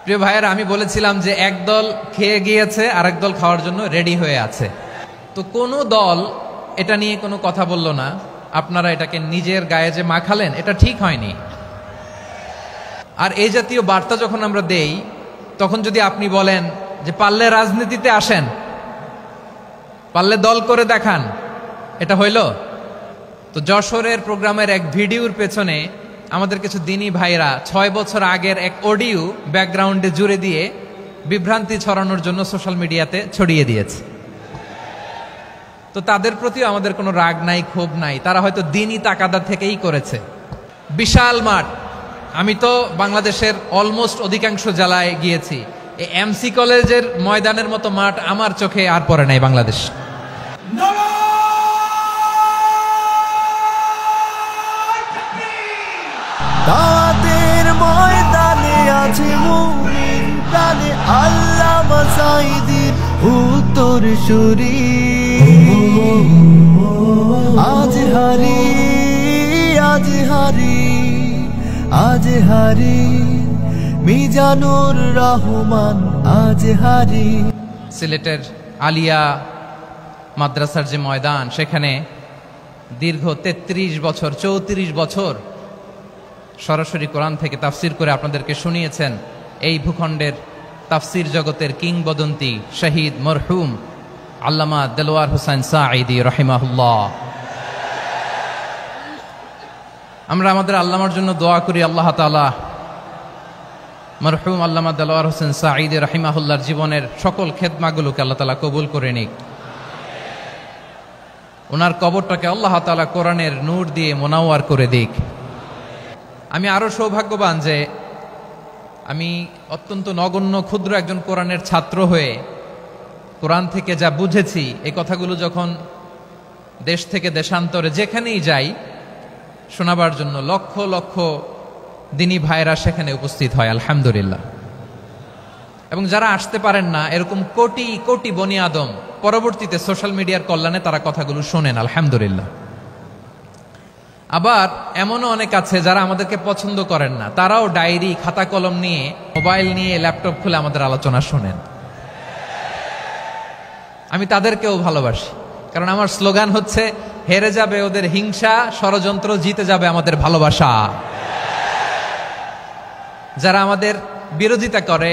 প্রিয় ভাইয়েরা, আমি বলেছিলাম যে একদল খেয়ে গিয়েছে আর একদল খাওয়ার জন্য রেডি হয়ে আছে। তো কোনো দল এটা নিয়ে কোনো কথা বলল না। আপনারা এটাকে নিজের গায়ে যে মাখালেন, এটা ঠিক হয়নি। আর এই জাতীয় বার্তা যখন আমরা দেই, তখন যদি আপনি বলেন যে পারলে রাজনীতিতে আসেন, পারলে দল করে দেখান, এটা হইল? তো যশোরের প্রোগ্রামের এক ভিডিওর পেছনে আমাদের কিছু দিনী ভাইরা 6 বছর আগের এক অডিও ব্যাকগ্রাউন্ডে জুড়ে দিয়ে বিভ্রান্তি ছড়ানোর জন্য সোশ্যাল মিডিয়াতে ছড়িয়ে দিয়েছে। তো তাদের প্রতিও আমাদের কোনো রাগ নাই, ক্ষোভ নাই। তারা হয়তো দিনই তাকাদা থেকেই করেছে। বিশাল মাঠ, আমি তো বাংলাদেশের অলমোস্ট অধিকাংশ জেলায় গিয়েছি। এই এমসি কলেজের ময়দানের মতো মাঠ আমার চোখে আর পড়ে নাই বাংলাদেশ। দাওয়াতের ময়দানে আছে মুমিন প্রাণে আল্লামা সাঈদীর উত্তরসূরি। আজ হারি আজ হারি আজ হারি মিজানুর রহমান আজ হারি। সিলেটের আলিয়া মাদ্রাসার যে ময়দান, সেখানে দীর্ঘ 33 বছর 34 বছর সরাসরি কোরআন থেকে তাফসির করে আপনাদেরকে শুনিয়েছেন এই ভূখণ্ডের তাফসির জগতের কিংবদন্তি শহীদ মরহুম আল্লামা দেলোয়ার হোসেন সাঈদী রাহিমাহুল্লাহ। আমরা আমাদের আল্লামার জন্য দোয়া করি, আল্লাহ তাআলা মরহুম আল্লামা দেলোয়ার হোসেন সাঈদী রাহিমাহুল্লাহর জীবনের সকল খেদমাগুলোকে আল্লাহ তাআলা কবুল করে নিক। ওনার কবরটাকে আল্লাহ তাআলা কোরআনের নূর দিয়ে মোনাওয়ার করে দিক। আমি আরো সৌভাগ্যবান যে আমি অত্যন্ত নগণ্য ক্ষুদ্র একজন কোরআনের ছাত্র হয়ে কোরআন থেকে যা বুঝেছি, এই কথাগুলো যখন দেশ থেকে দেশান্তরে যেখানেই যাই শোনাবার জন্য লক্ষ লক্ষ দিনী ভাইরা সেখানে উপস্থিত হয়, আলহামদুলিল্লাহ। এবং যারা আসতে পারেন না, এরকম কোটি কোটি বনি আদম পরবর্তীতে সোশ্যাল মিডিয়ার কল্যাণে তারা কথাগুলো শোনেন, আলহামদুলিল্লাহ। আবার এমনও অনেক আছে যারা আমাদেরকে পছন্দ করেন না, তারাও ডায়েরি খাতা কলম নিয়ে, মোবাইল নিয়ে, ল্যাপটপ খুলে আমাদের আলোচনা শোনেন। আমি তাদেরকেও ভালোবাসি, কারণ আমার স্লোগান হচ্ছে হেরে যাবে ওদের হিংসা, ষড়যন্ত্র, জিতে যাবে আমাদের ভালোবাসা। যারা আমাদের বিরোধিতা করে,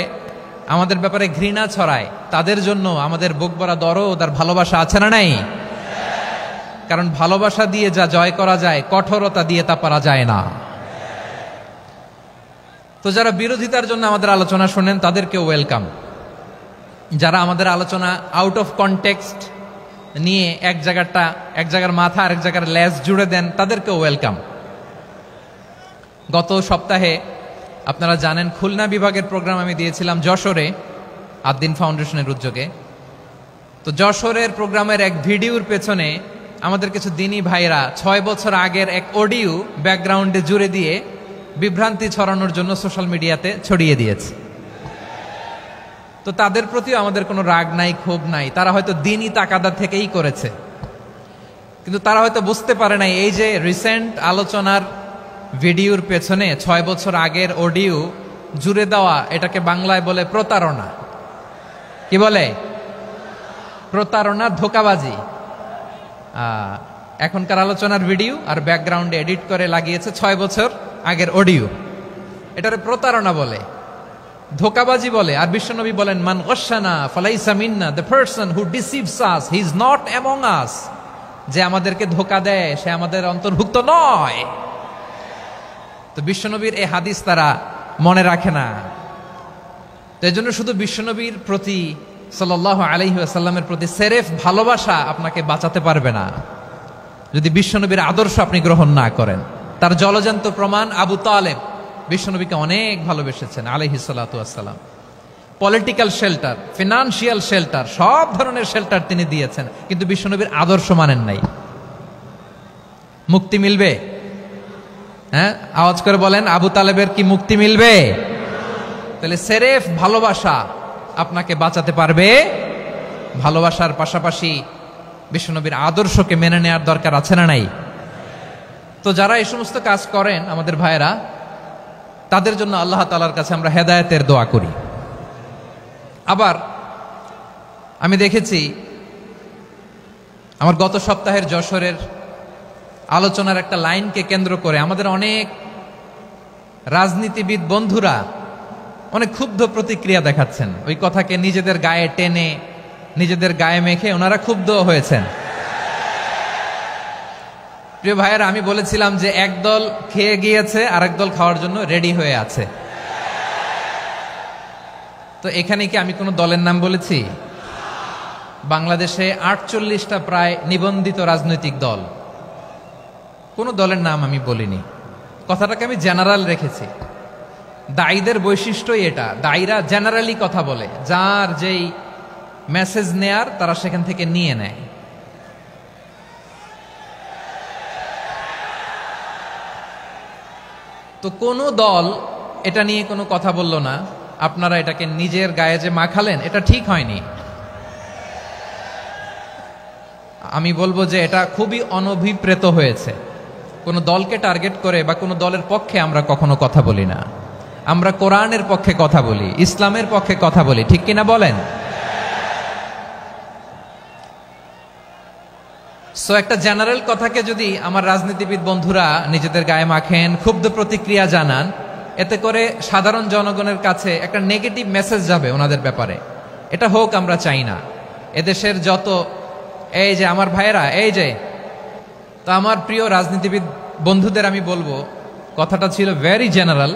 আমাদের ব্যাপারে ঘৃণা ছড়ায়, তাদের জন্য আমাদের বুক ভরা দরদ আর ভালোবাসা আছে না নাই? কারণ ভালোবাসা দিয়ে যা জয় করা যায়, কঠোরতা দিয়ে তা পারা যায় না। তো যারা বিরোধিতার জন্য আমাদের আলোচনা শোনেন, তাদেরকেও ওয়েলকাম। যারা আমাদের আলোচনা আউট অফ কনটেক্সট নিয়ে এক জায়গার মাথা আর এক জায়গার লেজ জুড়ে দেন, তাদেরকেও ওয়েলকাম। গত সপ্তাহে আপনারা জানেন খুলনা বিভাগের প্রোগ্রাম আমি দিয়েছিলাম যশোরে আদ্দিন ফাউন্ডেশনের উদ্যোগে। তো যশোরের প্রোগ্রামের এক ভিডিওর পেছনে আমাদের কিছু দিনী ভাইরা 6 বছর আগের এক অডিও ব্যাকগ্রাউন্ডে জুড়ে দিয়ে বিভ্রান্তি ছড়ানোর জন্য সোশ্যাল মিডিয়াতে ছড়িয়ে দিয়েছে। তো তাদের প্রতিও আমাদের কোনো রাগ নাই, ক্ষোভ নাই। তারা হয়তো দিনই তাকাদা থেকেই করেছে, কিন্তু তারা হয়তো বুঝতে পারে নাই এই যে রিসেন্ট আলোচনার ভিডিওর পেছনে 6 বছর আগের অডিও জুড়ে দেওয়া, এটাকে বাংলায় বলে প্রতারণা। কি বলে? প্রতারণা, ধোঁকাবাজি। এখনকার আলোচনার ভিডিও আর ব্যাকগ্রাউন্ডে এডিট করে লাগিয়েছে 6 বছর আগের অডিও। এটারে প্রতারণা বলে, ধোঁকাবাজি বলে। আর বিশ্বনবী বলেন, মান গশানা ফালাইসা মিন্না, the person who deceives us he is not among us. যে আমাদেরকে ধোঁকা দেয় সে আমাদের অন্তর্ভুক্ত নয়। তো বিশ্বনবীর এই হাদিস তারা মনে রাখে না। তো এই জন্য শুধু বিশ্বনবীর প্রতি সাল্লাল্লাহু আলাইহি ওয়াসাল্লামের প্রতি সেরেফ ভালোবাসা আপনাকে বাঁচাতে পারবে না যদি বিশ্বনবীর আদর্শ আপনি গ্রহণ না করেন। তার জলজান্ত প্রমাণ, আবু তালেব বিশ্বনবীকে অনেক ভালোবেসেছেন আলাইহিস সালাতু ওয়াসসালাম। পলিটিক্যাল শেল্টার, ফিনান্সিয়াল শেল্টার, সব ধরনের শেল্টার তিনি দিয়েছেন, কিন্তু বিশ্বনবীর আদর্শ মানেন নাই। মুক্তি মিলবে? হ্যাঁ, আওয়াজ করে বলেন, আবু তালেবের কি মুক্তি মিলবে? তাহলে সেরেফ ভালোবাসা আপনাকে বাঁচাতে পারবে। ভালোবাসার পাশাপাশি বিশ্বনবীর আদর্শকে মেনে নেওয়ার দরকার আছে না নাই? তো যারা এই সমস্ত কাজ করেন আমাদের ভাইয়েরা, তাদের জন্য আল্লাহ তাআলার কাছে আমরা হেদায়েতের দোয়া করি। আবার আমি দেখেছি আমার গত সপ্তাহের যশোরের আলোচনার একটা লাইনকে কেন্দ্র করে আমাদের অনেক রাজনীতিবিদ বন্ধুরা অনেক ক্ষুব্ধ প্রতিক্রিয়া দেখাচ্ছেন। ওই কথাকে নিজেদের গায়ে টেনে, নিজেদের গায়ে মেখে ওনারা ক্ষুব্ধ হয়েছেন। প্রিয় ভাইয়েরা, আমি বলেছিলাম যে একদল খেয়ে গিয়েছে, আরেক দল খাওয়ার জন্য রেডি হয়ে আছে। তো এখানে কি আমি কোনো দলের নাম বলেছি? বাংলাদেশে 48টা প্রায় নিবন্ধিত রাজনৈতিক দল, কোনো দলের নাম আমি বলিনি। কথাটাকে আমি জেনারেল রেখেছি। দায়ীদের বৈশিষ্ট্যই এটা, দায়ীরা জেনারেলি কথা বলে, যার যেই মেসেজ নেয়ার তারা সেখান থেকে নিয়ে নেয়। তো কোনো দল এটা নিয়ে কোনো কথা বলল না, আপনারা এটাকে নিজের গায়ে যে মাখালেন এটা ঠিক হয়নি। আমি বলবো যে এটা খুবই অনভিপ্রেত হয়েছে। কোনো দলকে টার্গেট করে বা কোনো দলের পক্ষে আমরা কখনো কথা বলি না। আমরা কোরআনের পক্ষে কথা বলি, ইসলামের পক্ষে কথা বলি, ঠিক কিনা বলেন? সো একটা জেনারেল কথাকে যদি আমার রাজনীতিবিদ বন্ধুরা নিজেদের গায়ে মাখেন, ক্ষুব্ধ প্রতিক্রিয়া জানান, এতে করে সাধারণ জনগণের কাছে একটা নেগেটিভ মেসেজ যাবে ওনাদের ব্যাপারে। এটা হোক আমরা চাই না। এদেশের যত এই যে আমার ভাইয়েরা, এই যে তো আমার প্রিয় রাজনীতিবিদ বন্ধুদের আমি বলবো, কথাটা ছিল ভেরি জেনারেল,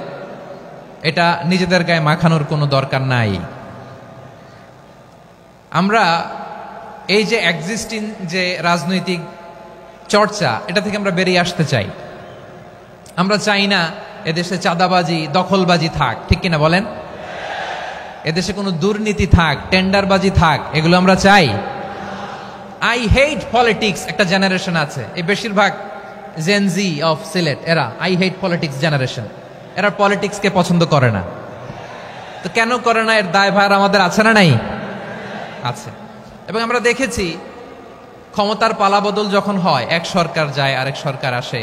এটা নিজেদের গায়ে মাখানোর কোনো দরকার নাই। আমরা এই যে এক্সিস্টিং যে রাজনৈতিক চর্চা, এটা থেকে আমরা বেরিয়ে আসতে চাই। আমরা চাই না এদেশে চাঁদাবাজি, দখলবাজি থাক, ঠিক কিনা বলেন? এদেশে কোনো দুর্নীতি থাক, টেন্ডারবাজি থাক, এগুলো আমরা চাই। আই হেট পলিটিক্স একটা জেনারেশন আছে, এই বেশিরভাগ জেনজি অফ সিলেট, এরা আই হেট পলিটিক্স জেনারেশন। এরা পলিটিক্সকে পছন্দ করে না। তো কেন করে না, এর দায়ভার আমাদের আছে না নাই? আছে। এবং আমরা দেখেছি ক্ষমতার পালাবদল যখন হয়, এক সরকার যায় আরেক সরকার আসে,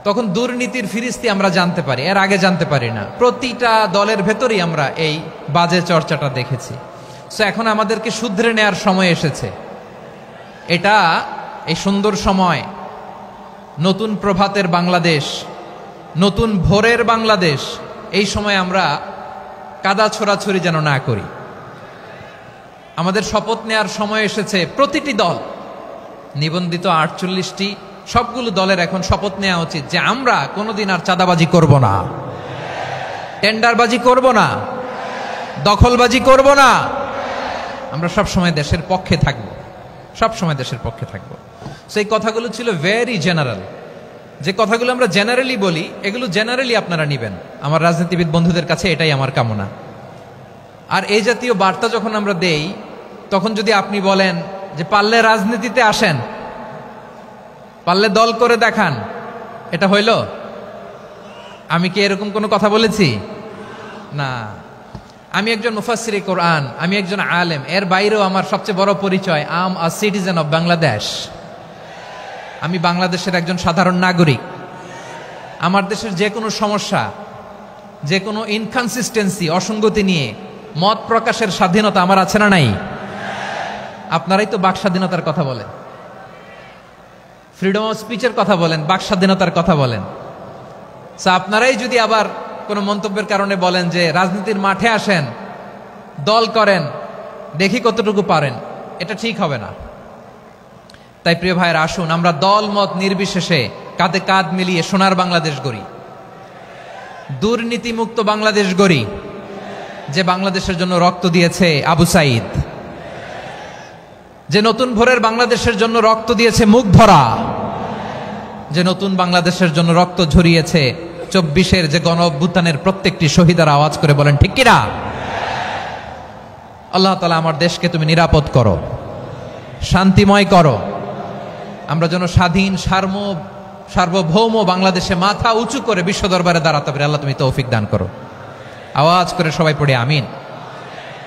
তখন দুর্নীতির ফিরিস্তি আমরা জানতে পারি, এর আগে জানতে পারি না। প্রতিটা দলের ভেতরেই আমরা এই বাজে চর্চাটা দেখেছি। সো এখন আমাদেরকে শুধরে নেয়ার সময় এসেছে। এটা এই সুন্দর সময়, নতুন প্রভাতের বাংলাদেশ, নতুন ভোরের বাংলাদেশ, এই সময় আমরা কাদা ছোড়াছুড়ি যেন না করি। আমাদের শপথ নেয়ার সময় এসেছে। প্রতিটি দল, নিবন্ধিত 48টি, সবগুলো দলের এখন শপথ নেওয়া উচিত যে আমরা কোনোদিন আর চাঁদাবাজি করব না, টেন্ডারবাজি করব না, দখলবাজি করব না। আমরা সব সময় দেশের পক্ষে থাকব, সব সময় দেশের পক্ষে থাকব। সেই কথাগুলো ছিল ভেরি জেনারেল। যে কথাগুলো আমরা জেনারেলি বলি, এগুলো জেনারেলি আপনারা নিবেন। আমার রাজনীতিবিদ বন্ধুদের কাছে এটাই আমার কামনা। আর এই জাতীয় বার্তা যখন আমরা দেই, তখন যদি আপনি বলেন যে পারলে রাজনীতিতে আসেন, পারলে দল করে দেখান, এটা হইল? আমি কি এরকম কোনো কথা বলেছি? না। আমি একজন মুফাসসিরে কোরআন, আমি একজন আলেম, এর বাইরেও আমার সবচেয়ে বড় পরিচয় আম আ সিটিজেন অফ বাংলাদেশ। আমি বাংলাদেশের একজন সাধারণ নাগরিক। আমার দেশের যে কোনো সমস্যা, যে কোনো ইনকনসিস্টেন্সি, অসঙ্গতি নিয়ে মত প্রকাশের স্বাধীনতা আমার আছে না নাই? আপনারাই তো বাক স্বাধীনতার কথা বলেন, ফ্রিডম অফ স্পিচের কথা বলেন, বাক স্বাধীনতার কথা বলেন। আপনারাই যদি আবার কোনো মন্তব্যের কারণে বলেন যে রাজনীতির মাঠে আসেন, দল করেন, দেখি কতটুকু পারেন, এটা ঠিক হবে না। তাই প্রিয় ভাইয়েরা, আসুন আমরা দল মত নির্বিশেষে কাঁধে কাঁধ মিলিয়ে সোনার বাংলাদেশ গড়ি, দুর্নীতিমুক্ত বাংলাদেশ গড়ি, যে বাংলাদেশের জন্য রক্ত দিয়েছে আবু সাইদ, যে নতুন ভোরের বাংলাদেশের জন্য রক্ত দিয়েছে মুগ্ধরা, যে নতুন বাংলাদেশের জন্য রক্ত ঝরিয়েছে 24-এর যে গণ অভ্যুত্থানের প্রত্যেকটি শহীদারা। আওয়াজ করে বলেন ঠিক কিনা? আল্লাহ তাআলা আমার দেশকে তুমি নিরাপদ করো, শান্তিময় করো। আমরা যেন স্বাধীন সার্বভৌম বাংলাদেশে মাথা উঁচু করে বিশ্ব দরবারে দাঁড়াতে পারি। আল্লাহ তুমি তৌফিক দান করো। আওয়াজ করে সবাই পড়ে আমিন।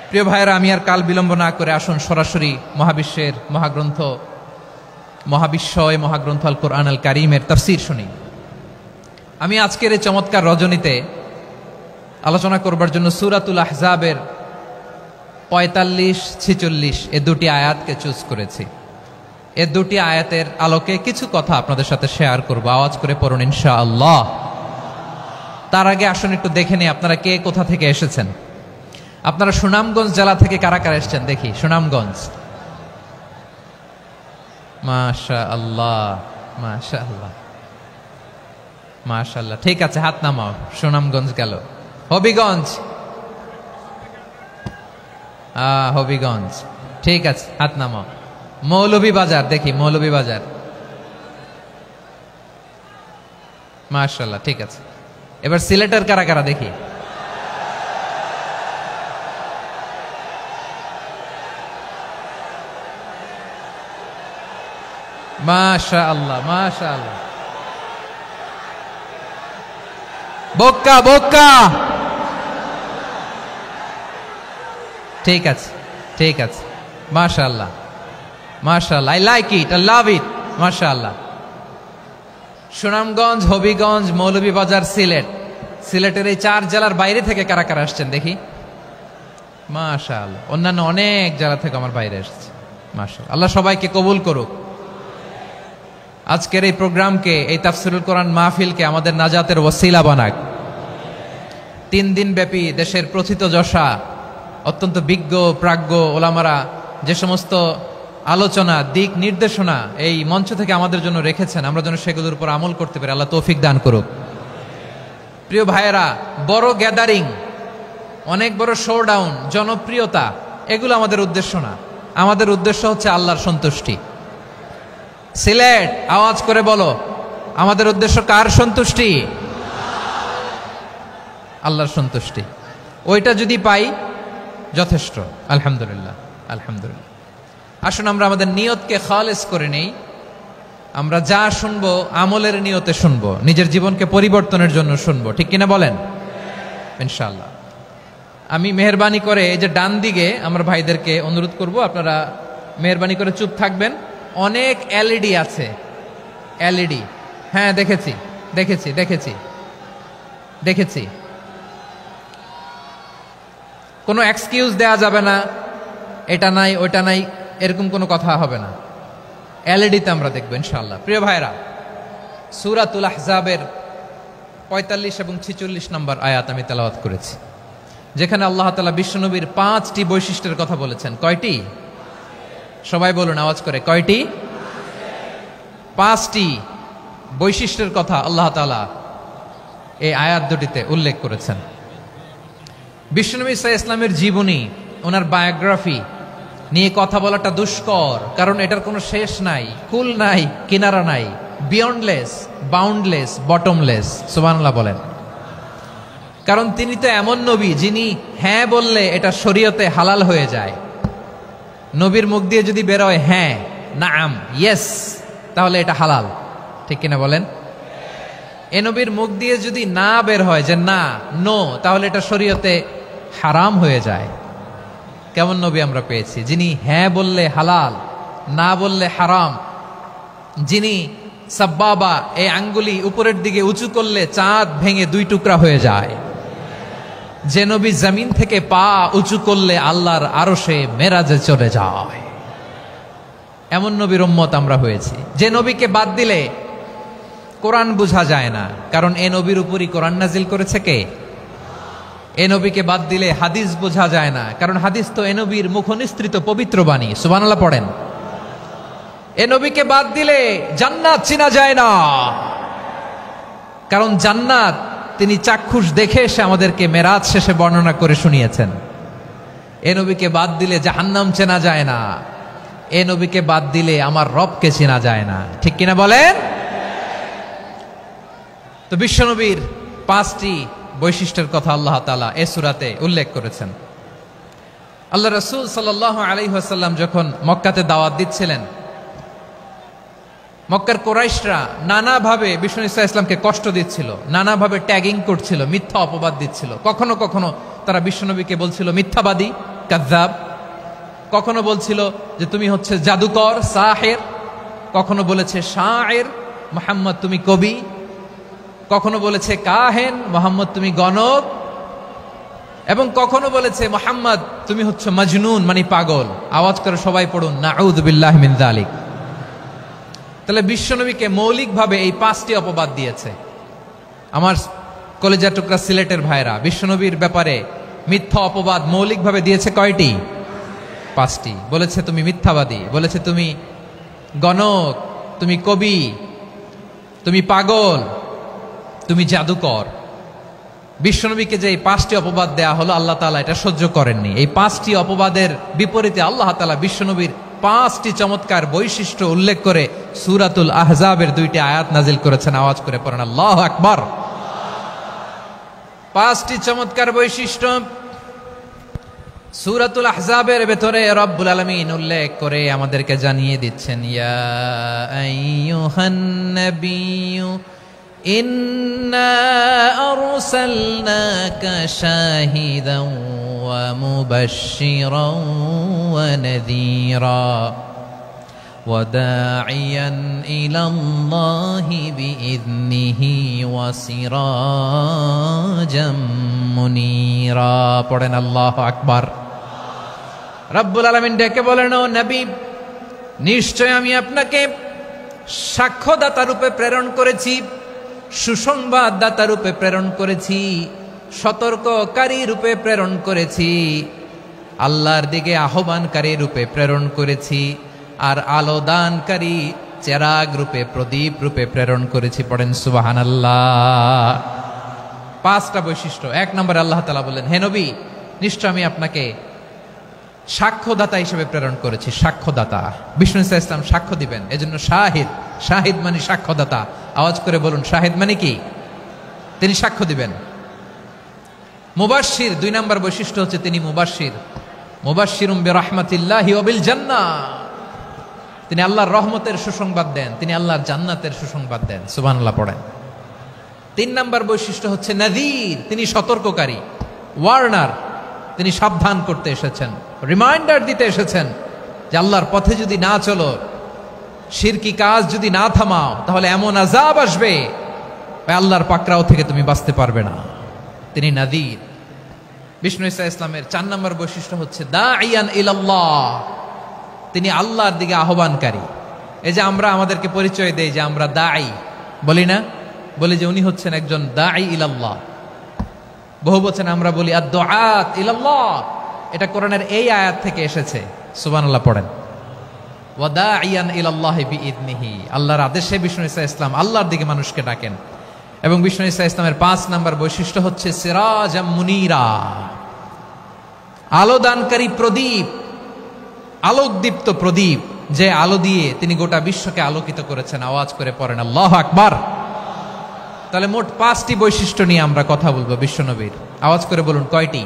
প্রিয় ভাইয়েরা, আমি আর কাল বিলম্ব না করে আসুন সরাসরি মহাবিশ্বের মহাগ্রন্থ, মহাগ্রন্থ আল কোরআন আল কারীমের তাফসীর শুনি। আমি আজকের এই চমৎকার রজনীতে আলোচনা করবার জন্য সূরাতুল আহজাবের 45-46 এ দুটি আয়াতকে চুজ করেছি। এ দুটি আয়াতের আলোকে কিছু কথা আপনাদের সাথে শেয়ার করব। আওয়াজ করে পড়ুন ইনশাআল্লাহ। তার আগে আসুন একটু দেখে নিই আপনারা কে কোথা থেকে এসেছেন। আপনারা সুনামগঞ্জ জেলা থেকে কারা কারা এসেছেন দেখি। সুনামগঞ্জ, মাশাআল্লাহ মাশাআল্লাহ মাশাআল্লাহ, ঠিক আছে, হাত নামাও। সুনামগঞ্জ গেল। হবিগঞ্জ, হবিগঞ্জ, ঠিক আছে, হাত নামাও। মৌলভীবাজার, দেখি মৌলভীবাজার, মাশাআল্লাহ, ঠিক আছে। এবার সিলেটের কারা কারা দেখি। মাশাআল্লাহ মাশাআল্লাহ। বক্কা বক্কা, ঠিক আছে ঠিক আছে, মাশাআল্লাহ মাশাআল্লাহ, I like it, I love it, মাশাআল্লাহ। সুনামগঞ্জ, হবিগঞ্জ, মৌলভীবাজার, সিলেট। সিলেটের এই 4 জেলার বাইরে থেকে কারা কারা আসছেন দেখি। মাশাআল্লাহ, অন্যান্য অনেক জেলা থেকে আমার বাইরে এসেছে, মাশাআল্লাহ। আল্লাহ সবাইকে কবুল করুক। আজকের এই প্রোগ্রামকে, এই তাফসিরুল কোরআন মাহফিলকে আমাদের নাজাতের ওসিলা বানাক। 3 দিন ব্যাপী দেশের প্রথিতযশা অত্যন্ত বিজ্ঞ প্রাজ্ঞ ওলামারা যে সমস্ত আলোচনা, দিক নির্দেশনা এই মঞ্চ থেকে আমাদের জন্য রেখেছেন, আমরা যেন সেগুলোর উপর আমল করতে পারি। আল্লাহ তৌফিক দান করুক। প্রিয় ভাইয়েরা, বড় গ্যাদারিং, অনেক বড় শোডাউন, জনপ্রিয়তা, এগুলো আমাদের উদ্দেশ্য না। আমাদের উদ্দেশ্য হচ্ছে আল্লাহর সন্তুষ্টি। সিলেট, আওয়াজ করে বলো, আমাদের উদ্দেশ্য কার সন্তুষ্টি? আল্লাহর সন্তুষ্টি। ওইটা যদি পাই যথেষ্ট, আলহামদুলিল্লাহ আলহামদুলিল্লাহ। আসুন আমরা আমাদের নিয়তকে খালেস করে নেই। আমরা যা শুনবো আমলের নিয়তে শুনবো, নিজের জীবনকে পরিবর্তনের জন্য শুনবো, ঠিক কিনা বলেন? ইনশাআল্লাহ। আমি মেহরবানি করে এই যে ডান দিকে আমার ভাইদেরকে অনুরোধ করব, আপনারা মেহরবানি করে চুপ থাকবেন। অনেক এলইডি আছে, এলইডি, হ্যাঁ দেখেছি দেখেছি দেখেছি দেখেছি। কোনো এক্সকিউজ দেয়া যাবে না, এটা নাই ওইটা নাই, এরকম কোনো কথা হবে না। এলইডিতে আমরা দেখবো ইনশাআল্লাহ। প্রিয় ভাইরা, সূরাতুল আহজাবের 45 এবং 46 নম্বর আয়াত আমি তেলাওয়াত করেছি, যেখানে আল্লাহ তাআলা বিশ্বনবীর 5টি বৈশিষ্ট্যের কথা বলেছেন। কয়টি? সবাই বলুন আওয়াজ করে, কয়টি? 5টি বৈশিষ্ট্যের কথা আল্লাহ তাআলা এই আয়াত দুটিতে উল্লেখ করেছেন। বিশ্বনবী সাল্লাল্লাহু আলাইহি ওয়াসাল্লামের জীবনী, ওনার বায়োগ্রাফি নিয়ে কথা বলাটা দুষ্কর, কারণ এটার কোনো শেষ নাই, কুল নাই, কিনারা নাই, বিয়ন্ডলেস, বাউন্ডলেস, বটমলেস। সুবহানাল্লাহ বলেন। কারণ তিনি তো এমন নবী যিনি হ্যাঁ বললে এটা শরীয়তে হালাল হয়ে যায়। নবীর মুখ দিয়ে যদি বের হয় হ্যাঁ, নাম, ইয়েস, তাহলে এটা হালাল, ঠিক কিনা বলেন? এ নবীর মুখ দিয়ে যদি না বের হয় যে না, নো, তাহলে এটা শরীয়তে হারাম হয়ে যায়। কেমন নবী আমরা পেয়েছি, যিনি হ্যাঁ বললে হালাল, না বললে হারাম, যিনি সাব্বাবা, এই আঙ্গুলি উপরের দিকে উঁচু করলে চাঁদ ভেঙে 2 টুকরা হয়ে যায়, যে নবী জমিন থেকে পা উঁচু করলে আল্লাহর আরশে মেরাজে চলে যায়। এমন নবীর উম্মত আমরা হয়েছি। যে নবীকে বাদ দিলে কোরআন বোঝা যায় না, কারণ এ নবীর উপরই কোরআন নাজিল করেছে কে? এ নবীকে বাদ দিলে হাদিস বোঝা যায় না, কারণ হাদিস তো এ নবীর মুখনিসৃত পবিত্র বাণী। সুবহানাল্লাহ পড়েন। এ নবীকে বাদ দিলে জান্নাত চিনা যায় না, কারণ জান্নাত তিনি চাক্ষুষ দেখে এসে আমাদেরকে মেরাজ শেষে বর্ণনা করে শুনিয়েছেন। এ নবীকে বাদ দিলে জাহান্নাম চেনা যায় না, এ নবীকে বাদ দিলে আমার রবকে চেনা যায় না, ঠিক কিনা বলেন? তো বিশ্বনবীর 5টি বৈশিষ্ট্যের কথা আল্লাহ তাআলা এই সূরাতে উল্লেখ করেছেন। আল্লাহ রাসূল সাল্লাল্লাহু আলাইহি ওয়াসাল্লাম যখন মক্কাতে দাওয়াত দিচ্ছিলেন, মক্কার কুরাইশরা নানাভাবে বিষ্ণু ঈসা ইসলামকে কষ্ট দিচ্ছিল, নানাভাবে ট্যাগিং করছিল, মিথ্যা অপবাদ দিচ্ছিল। কখনো কখনো তারা বিশ্বনবীকে বলছিল মিথ্যাবাদী, কাযযাব। কখনো বলছিল যে তুমি হচ্ছে জাদুকর, সাহের। কখনো বলেছে শায়ের, মুহাম্মদ তুমি কবি। কখনো বলেছে কাহেন, মুহাম্মদ তুমি গণক। এবং কখনো বলেছে মুহাম্মদ তুমি হচ্ছে মাজনুন মানে পাগল। আওয়াজ করে সবাই পড়ুন নাউযু বিল্লাহি মিন যালিক। তাহলে বিশ্বনবীকে মৌলিকভাবে এই 5টি অপবাদ দিয়েছে। আমার কলেজার টুকরা সিলেটের ভাইরা, বিশ্বনবীর ব্যাপারে মিথ্যা অপবাদ মৌলিকভাবে দিয়েছে কয়টি? 5টি। বলেছে তুমি মিথ্যাবাদী, বলেছে তুমি গণক, তুমি কবি, তুমি পাগল, তুমি জাদুকর। বিশ্বনবীকে যে এই 5টি অপবাদ দেয়া হলো, আল্লাহ তাআলা এটা সহ্য করেননি। এই 5টি অপবাদের বিপরীতে আল্লাহ তাআলা বিশ্বনবীর 5টি চমৎকার বৈশিষ্ট্য উল্লেখ করে সূরাতুল আহজাবের 2টি আয়াত নাজিল করেছেন। আওয়াজ করে পড়েন আল্লাহু আকবার। 5টি চমৎকার বৈশিষ্ট্য সূরাতুল আহজাবের ভেতরে রব্বুল আলামিন উল্লেখ করে আমাদেরকে জানিয়ে দিচ্ছেন, ইয়া আইয়ুহান নাবিয়্যু ইন্না আরসালনাকা শাহিদান ওয়া মুবাশশিরান ওয়া নাযীরা ওয়া দাঈয়ান ইলাল্লাহি বিইذনিহি ওয়া সিরাজাম মুনীরা। পড়েন আল্লাহু আকবার। রব্বুল আলামিন ডেকে বলেন, ও নবী, নিশ্চয় আমি আপনাকে সাক্ষ্যদাতা রূপে প্রেরণ করেছি, সুসংবাদদাতা রূপে প্রেরণ করেছি, সতর্ককারী রূপে প্রেরণ করেছি, আল্লাহর দিকে আহ্বানকারী রূপে প্রেরণ করেছি, আর আলো দানকারী চেরাগ রূপে, প্রদীপ রূপে প্রেরণ করেছি। পড়েন সুবহানাল্লাহ। 5টা বৈশিষ্ট্য। 1 নম্বরে আল্লাহ তাআলা বললেন, হে নবী, নিশ্চয় আমি আপনাকে সাক্ষ্যদাতা হিসেবে প্রেরণ করেছি। সাক্ষ্যদাতা, বিষ্ণু ইসা ইসলাম সাক্ষ্য দিবেন, এজন্য শাহিদ। শাহিদ মানে সাক্ষ্যদাতা। আওয়াজ করে বলুন, শাহিদ মানে কি? তিনি সাক্ষ্য দিবেন। মুবাশশির, 2 নম্বর বৈশিষ্ট্য হচ্ছে তিনি মুবাশশির। মুবাশশিরুম বিরাহমাতিল্লাহি ওয়া বিল জান্নাহ, তিনি আল্লাহর রহমতের সুসংবাদ দেন, তিনি আল্লাহর জান্নাতের সুসংবাদ দেন। সুবহানাল্লাহ পড়েন। 3 নম্বর বৈশিষ্ট্য হচ্ছে নাযীর, তিনি সতর্ককারী, ওয়ার্নার, তিনি সাবধান করতে এসেছেন, রিমাইন্ডার দিতে এসেছেন যে আল্লাহর পথে যদি না চলো, শিরকি কাজ যদি না থামাও, তাহলে এমন আযাব আসবে আল্লাহর পাকড়াও থেকে তুমি বাঁচতে পারবে না। তিনি নাযীর। বিষ্ণু ইসা ইসলামের 4 নম্বর বৈশিষ্ট্য হচ্ছে দাঈয়ান ইলাল্লাহ, তিনি আল্লাহর দিকে আহ্বানকারী। এই যে আমরা আমাদেরকে পরিচয় দেই যে আমরা দাঈ, বলি না? বলি যে উনি হচ্ছেন একজন দাঈ ইলাল্লাহ। বহু বচনে আমরা বলি আদ-দুআত ইলাল্লাহ। এটা কোরআনের এই আয়াত থেকে এসেছে। সুবহানাল্লাহ পড়েন। ওয়া দাঈয়ান ইলাল্লাহি বিইذনিহি, আল্লাহর আদেশে বিষ্ণু ইসা ইসলাম আল্লাহর দিকে মানুষকে ডাকেন। এবং বিষ্ণু ইসা ইসলামের 5 নম্বর বৈশিষ্ট্য হচ্ছে সিরাজাম মুনীরা, আলোদানকারী প্রদীপ, আলোকদীপ্ত প্রদীপ, যে আলো দিয়ে তিনি গোটা বিশ্বকে আলোকিত করেছেন। আওয়াজ করে পড়েন আল্লাহু আকবার। তাহলে মোট 5টি বৈশিষ্ট্য নিয়ে আমরা কথা বলবো বিশ্বনবীর। আওয়াজ করে বলুন কয়টি?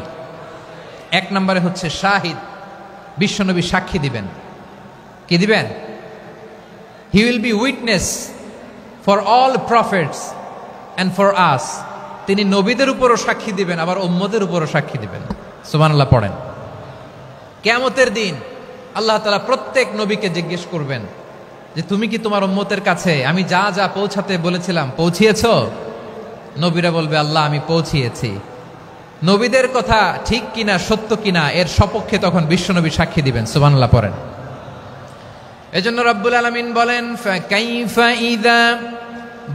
1 নম্বরে হচ্ছে শাহিদ, বিশ্বনবী সাক্ষী দিবেন। কি দিবেন? He will be witness for all prophets and for us. তিনি নবীদের উপরও সাক্ষী দিবেন, আবার উম্মতের উপরও সাক্ষী দিবেন। সুবহানাল্লাহ পড়েন। কিয়ামতের দিন আল্লাহ তাআলা প্রত্যেক নবীকে জিজ্ঞেস করবেন যে তুমি কি তোমার উম্মতের কাছে আমি যা যা পৌঁছাতে বলেছিলাম পৌঁছিয়েছো? নবীরা বলবে আল্লাহ আমি পৌঁছিয়েছি। নবীদের কথা ঠিক কিনা, সত্য কিনা, এর সপক্ষে তখন বিশ্বনবী সাক্ষী দিবেন। সুবহানাল্লাহ পড়েন। এজন্য রব্বুল আলামিন বলেন, ফাকাইফা ইযা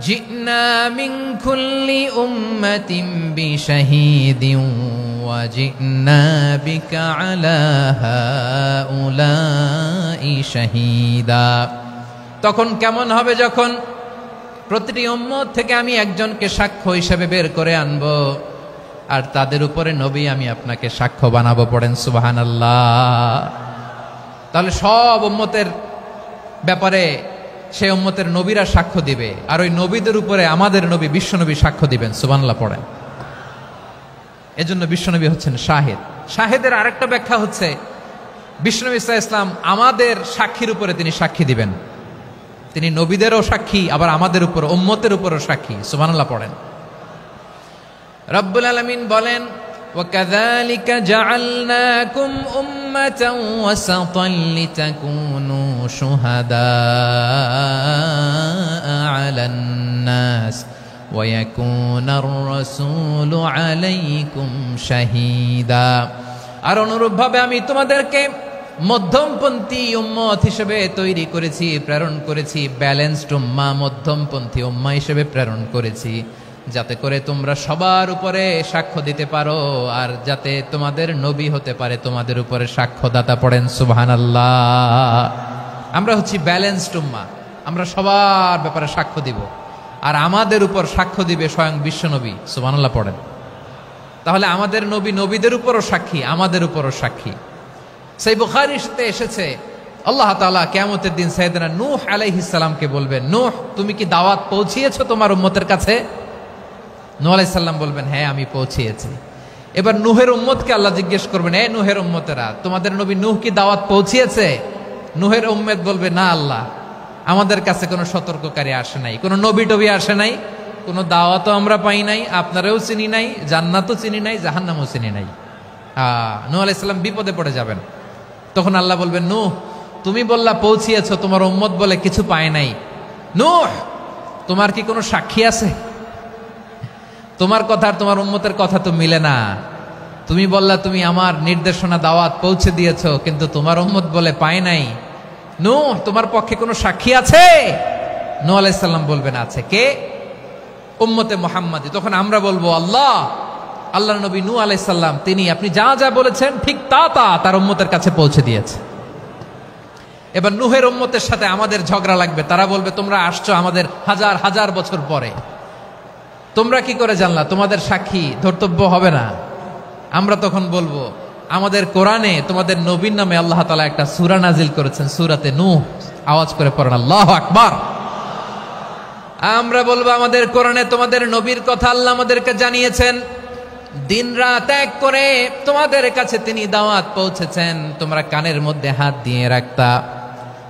জিনা মিন কুল্লি উম্মাতিন বিশাহীদিন ওয়া জিনা বিকা আলা হাউলাই শাহীদা। তখন কেমন হবে যখন প্রতিটি উম্মত থেকে আমি একজনকে সাক্ষ্য হিসেবে বের করে আনবো, আর তাদের উপরে নবী আমি আপনাকে সাক্ষ্য বানাবো। পড়েন সুবহানাল্লাহ। তাহলে সব উম্মতের ব্যাপারে সেই উম্মতের নবীরা সাক্ষ্য দিবে, আর ওই নবীদের উপরে আমাদের নবী বিশ্বনবী সাক্ষ্য দিবেন। সুবহানাল্লাহ পড়েন। এজন্য বিশ্বনবী হচ্ছেন শাহিদ। শাহিদের আরেকটা ব্যাখ্যা হচ্ছে বিশ্বনবী সাল্লাল্লাহু আলাইহি ওয়াসাল্লাম আমাদের সাক্ষীর উপরে তিনি সাক্ষী দিবেন। তিনি নবীদেরও সাক্ষী, আবার আমাদের উপর উম্মতের উপরও সাক্ষী। সুবহানাল্লাহ পড়েন। রব্বুল আলামিন বলেন, وَكَذَلِكَ جَعَلْنَاكُمْ أُمَّةً وَسَطًا لِتَكُونُوا شُهَدَاءَ عَلَى النَّاسِ ويكون الرسول عليكم شهيدا। আর অনুরূপভাবে আমি তোমাদেরকে মধ্যমপন্থী উম্মত হিসেবে তৈরি করেছি, প্রেরণ করেছি, ব্যালেন্সড উম্মাহ, মধ্যমপন্থী উম্মাহ হিসেবে প্রেরণ করেছি, যাতে করে তোমরা সবার উপরে সাক্ষ্য দিতে পারো, আর যাতে তোমাদের নবী হতে পারে তোমাদের উপরে সাক্ষ্যদাতা। পড়েন সুবহানাল্লাহ। আমরা হচ্ছি ব্যালেন্সড উম্মাহ, আমরা সবার ব্যাপারে সাক্ষ্য দিব, আর আমাদের উপর সাক্ষ্য দিবে স্বয়ং বিশ্বনবী। সুবহানাল্লাহ পড়েন। তাহলে আমাদের নবী নবীদের উপরও সাক্ষী, আমাদের উপরও সাক্ষী। সেই বুখারীতে এসেছে আল্লাহ তাআলা কিয়ামতের দিন সাইয়েদনা নূহ আলাইহিস সালামকে বলবেন, নূহ তুমি কি দাওয়াত পৌঁছিয়েছো তোমার উম্মতের কাছে? নূহ আলাইহিস সালাম বলবেন, হ্যাঁ আমি পৌঁছিয়েছি। এবার নূহের উম্মতকে আল্লাহ জিজ্ঞেস করবেন, এ নূহের উম্মতেরা, তোমাদের নবী নূহ কি দাওয়াত পৌঁছিয়েছে? নূহের উম্মত বলবে, না আল্লাহ, আমাদের কাছে কোনো সতর্ককারী আসে নাই, কোনো নবী টবি আসে নাই, কোনো দাওয়াতও আমরা পাই নাই, আপনারাও চিনি নাই, জান্নাতও চিনি নাই, জাহান্নামও চিনি নাই। নূহ আলাইহিস সালাম বিপদে পড়ে যাবেন। তখন আল্লাহ বলবেন, নূহ তুমি বললা পৌঁছিয়েছো, তোমার উম্মত বলে কিছু পায় নাই। নূহ তোমার কি কোনো সাক্ষী আছে? তোমার কথা আর তোমার উম্মতের কথা তো মিলে না। তুমি বললা তুমি আমার নির্দেশনা দাওয়াত পৌঁছে দিয়েছো, কিন্তু তোমার উম্মত বলে পায় নাই। নূহ তোমার পক্ষে কোনো সাক্ষী আছে? নূহ আলাইহিস সালাম বলবেন, আছে। কে? উম্মতে মুহাম্মাদি। তখন আমরা বলবো, আল্লাহ, আল্লাহর নবী নূহ আলাইহিস সালাম তিনি আপনি যা যা বলেছেন ঠিক তা তা তার উম্মতের কাছে পৌঁছে দিয়েছে। এবার নূহের উম্মতের সাথে আমাদের ঝগড়া লাগবে। তারা বলবে, তোমরা আসছো আমাদের হাজার হাজার বছর পরে, তোমরা কি করে জানলা? তোমাদের সাক্ষী ধর্তব্য হবে না। আমরা তখন বলবো, আমাদের কোরআনে তোমাদের নবীর নামে আল্লাহ তাআলা একটা সূরা নাজিল করেছেন, সূরাতে নূহ। আওয়াজ করে পড়েন আল্লাহু আকবার। আমরা বলবো, আমাদের কোরআনে তোমাদের নবীর কথা আল্লাহ আমাদেরকে জানিয়েছেন, দিন রাত এক করে তোমাদের কাছে তিনি দাওয়াত পৌঁছেছেন। তোমরা কানের মধ্যে হাত দিয়ে রাখতা,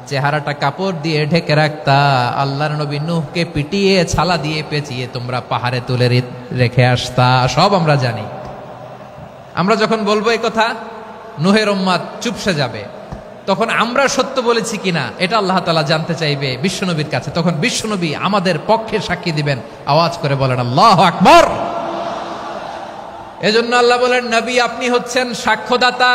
চেহারাটা কাপড় দিয়ে ঢেকে রাখতা, আল্লাহর নবী নূহকে পিটিয়ে ছালা দিয়ে পেঁচিয়ে তোমরা পাহাড়ে তুলে রেখে আসতা, সব আমরা জানি। আমরা যখন বলবো এই কথা, নূহের উম্মত চুপসে যাবে। তখন আমরা সত্য বলেছি কিনা এটা আল্লাহ তাআলা জানতে চাইবে বিশ্বনবীর কাছে। তখন বিশ্বনবী আমাদের পক্ষে সাক্ষী দিবেন। আওয়াজ করে বলেন আল্লাহু আকবার। এজন্য আল্লাহ বলেন, নবী আপনি হচ্ছেন সাক্ষ্যদাতা,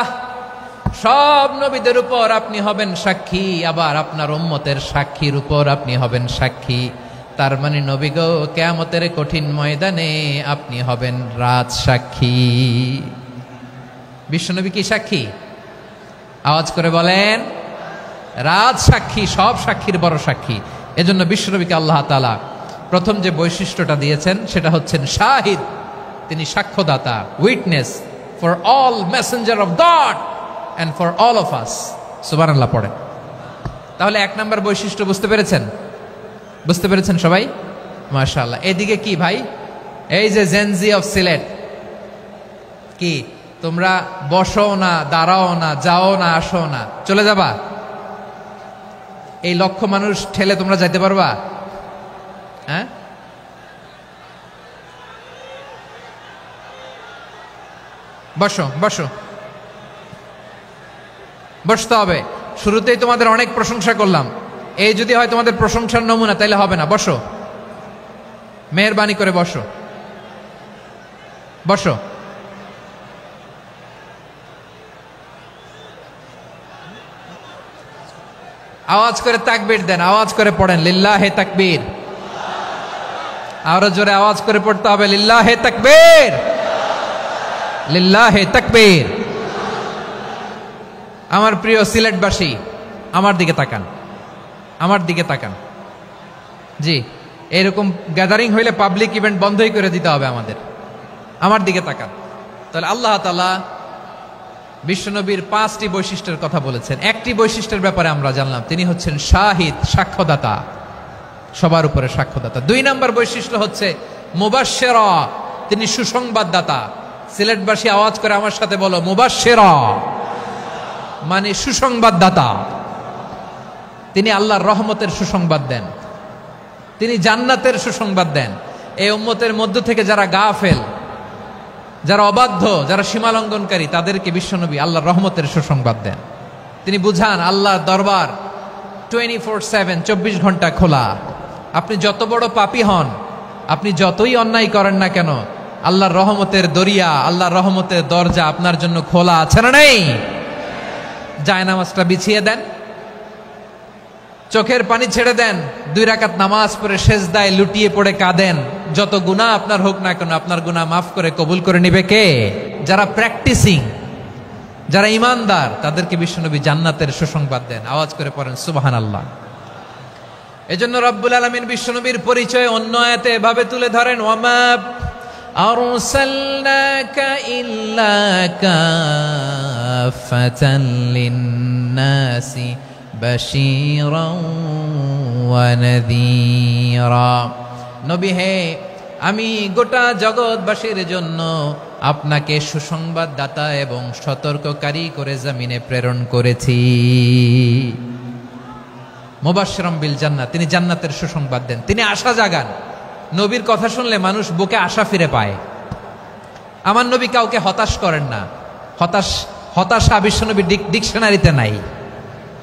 সব নবীদের উপর আপনি হবেন সাক্ষী, আবার আপনার উম্মতের সাক্ষীর উপর আপনি হবেন সাক্ষী। তার মানে নবী গো, কিয়ামতের কঠিন ময়দানে আপনি হবেন রাজ সাক্ষী। বিশ্বনবী কি সাক্ষী? আওয়াজ করে বলেন, রাজ সাক্ষী, সব সাক্ষীর বড় সাক্ষী। এজন্য বিশ্বনবীকে আল্লাহ তাআলা প্রথম যে বৈশিষ্ট্যটা দিয়েছেন সেটা হচ্ছেন শাহিদ। তিনি সাক্ষ্যদাতা, witness for all messenger of God and for all of us. সুবহানাল্লাহ পড়েন। তাহলে এক নাম্বার বৈশিষ্ট্য বুঝতে পেরেছেন? বুঝতে পেরেছেন সবাই? মাশাআল্লাহ। এদিকে কি ভাই, এই যে জেনজি অফ সিলেট, কি তোমরা বসো না, দাঁড়াও না, যাও না, আসো না, চলে যাবা? এই লক্ষ মানুষ ঠেলে তোমরা যাইতে পারবা? হ্যাঁ, বসো বসো, বসতে হবে। শুরুতেই তোমাদের অনেক প্রশংসা করলাম, এই যদি হয় তোমাদের প্রশংসার নমুনা, তাইলে হবে না। বসো, মেহেরবানি করে বসো, বসো। আওয়াজ করে তাকবীর দেন, আওয়াজ করে পড়েন লিল্লাহে তাকবীর। আরো জোরে আওয়াজ করে পড়তে হবে, লিল্লাহে তাকবীর, লিল্লাহে তাকবীর। আমার প্রিয় সিলেটবাসী, আমার দিকে তাকান, আমার দিকে তাকান। জি, এরকম গ্যাদারিং হইলে পাবলিক ইভেন্ট বন্ধই করে দিতে হবে আমাদের। আমার দিকে তাকান। তাহলে আল্লাহ তাআলা বিশ্বনবীর 5টি বৈশিষ্ট্যের কথা বলেছেন। একটি বৈশিষ্ট্যের ব্যাপারে আমরা জানলাম, তিনি হচ্ছেন শাহিদ, সাক্ষ্যদাতা, সবার উপরে সাক্ষ্যদাতা। 2 নম্বর বৈশিষ্ট্য হচ্ছে মুবাশশিরা, তিনি সুসংবাদদাতা। সিলেটবাসী আওয়াজ করে আমার সাথে বলো, মুবাশশিরা মানে সুসংবাদদাতা। তিনি আল্লাহর রহমতের সুসংবাদ দেন, তিনি জান্নাতের সুসংবাদ দেন। এই উম্মতের মধ্য থেকে যারা গাফেল, যারা অবাধ্য, যারা সীমালঙ্ঘনকারী, তাদেরকে বিশ্বনবী আল্লাহর রহমতের সুসংবাদ দেন। তিনি বুঝান আল্লাহর দরবার 24/7, 24 ঘন্টা খোলা। আপনি যত বড় পাপী হন, আপনি যতই অন্যায় করেন না কেন, আল্লাহর রহমতের দরিয়া, আল্লাহর রহমতের দরজা আপনার জন্য খোলা আছে না নেই? জায়নামাজটা বিছিয়ে দেন, চোখের পানি ছেড়ে দেন, 2 রাকাত নামাজ পড়ে সেজদায় লুটিয়ে পড়ে কাঁদেন। যত গুনাহ আপনার হোক না কেন, আপনার গুনাহ মাফ করে কবুল করে নিবে কে? যারা প্র্যাকটিসিং, যারা ইমানদার, তাদেরকে বিশ্বনবী জান্নাতের সুসংবাদ দেন। আওয়াজ করে পড়েন সুবহানাল্লাহ। এজন্য রব্বুল আলামিন বিশ্বনবীর পরিচয় অন্য আয়াতে এভাবে তুলে ধরেন, ওয়ামা আরসালনাকা ইল্লা কাফাতান লিন-নাসি বাশীরাও ওয়া নাযীরা। নবী হে, আমি গোটা জগৎবাসীর জন্য আপনাকে সুসংবাদদাতা এবং সতর্ককারী করে জমিনে প্রেরণ করেছি। মুবাশশিরাম বিল জান্নাত, তিনি জান্নাতের সুসংবাদ দেন, তিনি আশা জাগান। নবীর কথা শুনলে মানুষ বুকে আশা ফিরে পায়। আমার নবী কাউকে হতাশ করেন না। হতাশা বিশ্বনবীর ডিকশনারিতে নাই।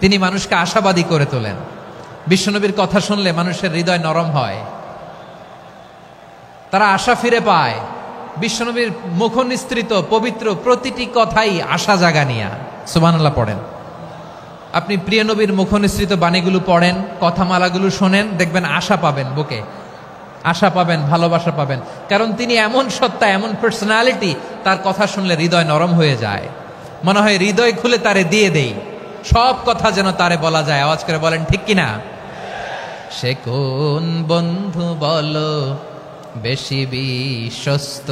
তিনি মানুষকে আশাবাদী করে তোলেন। বিশ্বনবীর কথা শুনলে মানুষের হৃদয় নরম হয়, তারা আশা ফিরে পায়। বিশ্বনবীর মুখ নিঃসৃত পবিত্র প্রতিটি কথাই আশা জাগানিয়া। সুবহানাল্লাহ পড়েন। আপনি প্রিয় নবীর মুখ নিঃসৃত বাণীগুলো পড়েন, কথামালাগুলো শোনেন, দেখবেন আশা পাবেন, বুকে আশা পাবেন, ভালোবাসা পাবেন। কারণ তিনি এমন সত্তা, এমন পার্সোনালিটি, তার কথা শুনলে হৃদয় নরম হয়ে যায়। মনে হয় হৃদয় খুলে তারে দিয়ে দেই, সব কথা যেন তারে বলা যায়। আওয়াজ করে বলেন ঠিক কিনা? সে কোন বন্ধু বলো বেশি বিশ্বস্ত,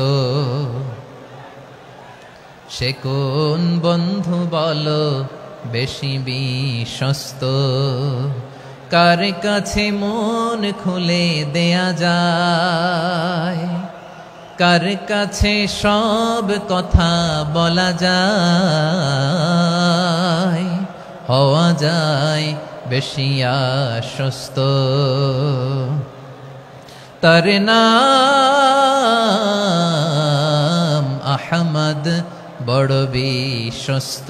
সে কোন বন্ধু বলো বেশি বিশ্বস্ত, কার কাছে মন খুলে দেয়া যায়, কার কাছে সব কথা বলা যায়, হওয়া যায় বেশি আশ্বস্ত। তার নাম আহমদ, বড় বিশ্বস্ত।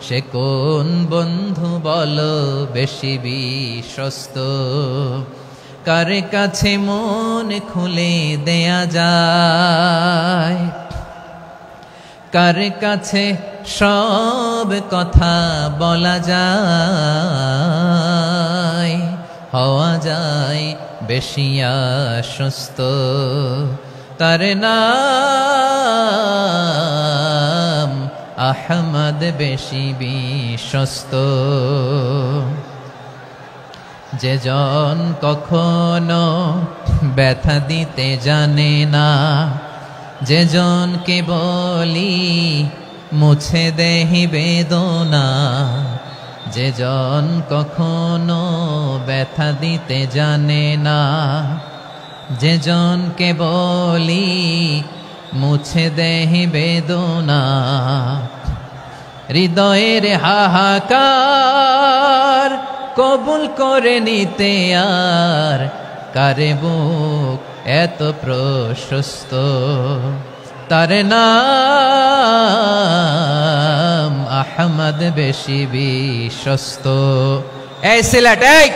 সে কোন বন্ধু বলো বেশি বিশ্বস্ত, কার কাছে মন খুলে দেয়া যায়, কার কাছে সব কথা বলা যায়, হওয়া যায় বেশি আশ্বস্ত। তার নাম আহমদ, বেশি বিশ্বস্ত। যে জন কখনো ব্যথা দিতে জানে না, যে জনকে বলি মুছে দেহি বেদনা, যে জন কখনো ব্যথা দিতে জানে না, যে জনকে বলি মুছে দেহি বেদনা, হৃদয়ের হাহাকার কবুল করে নিতে আর কারে বুক এত প্রশস্ত। তার নাম আহমদ, বেশি বিশ্বস্ত। এই সিলেট, এই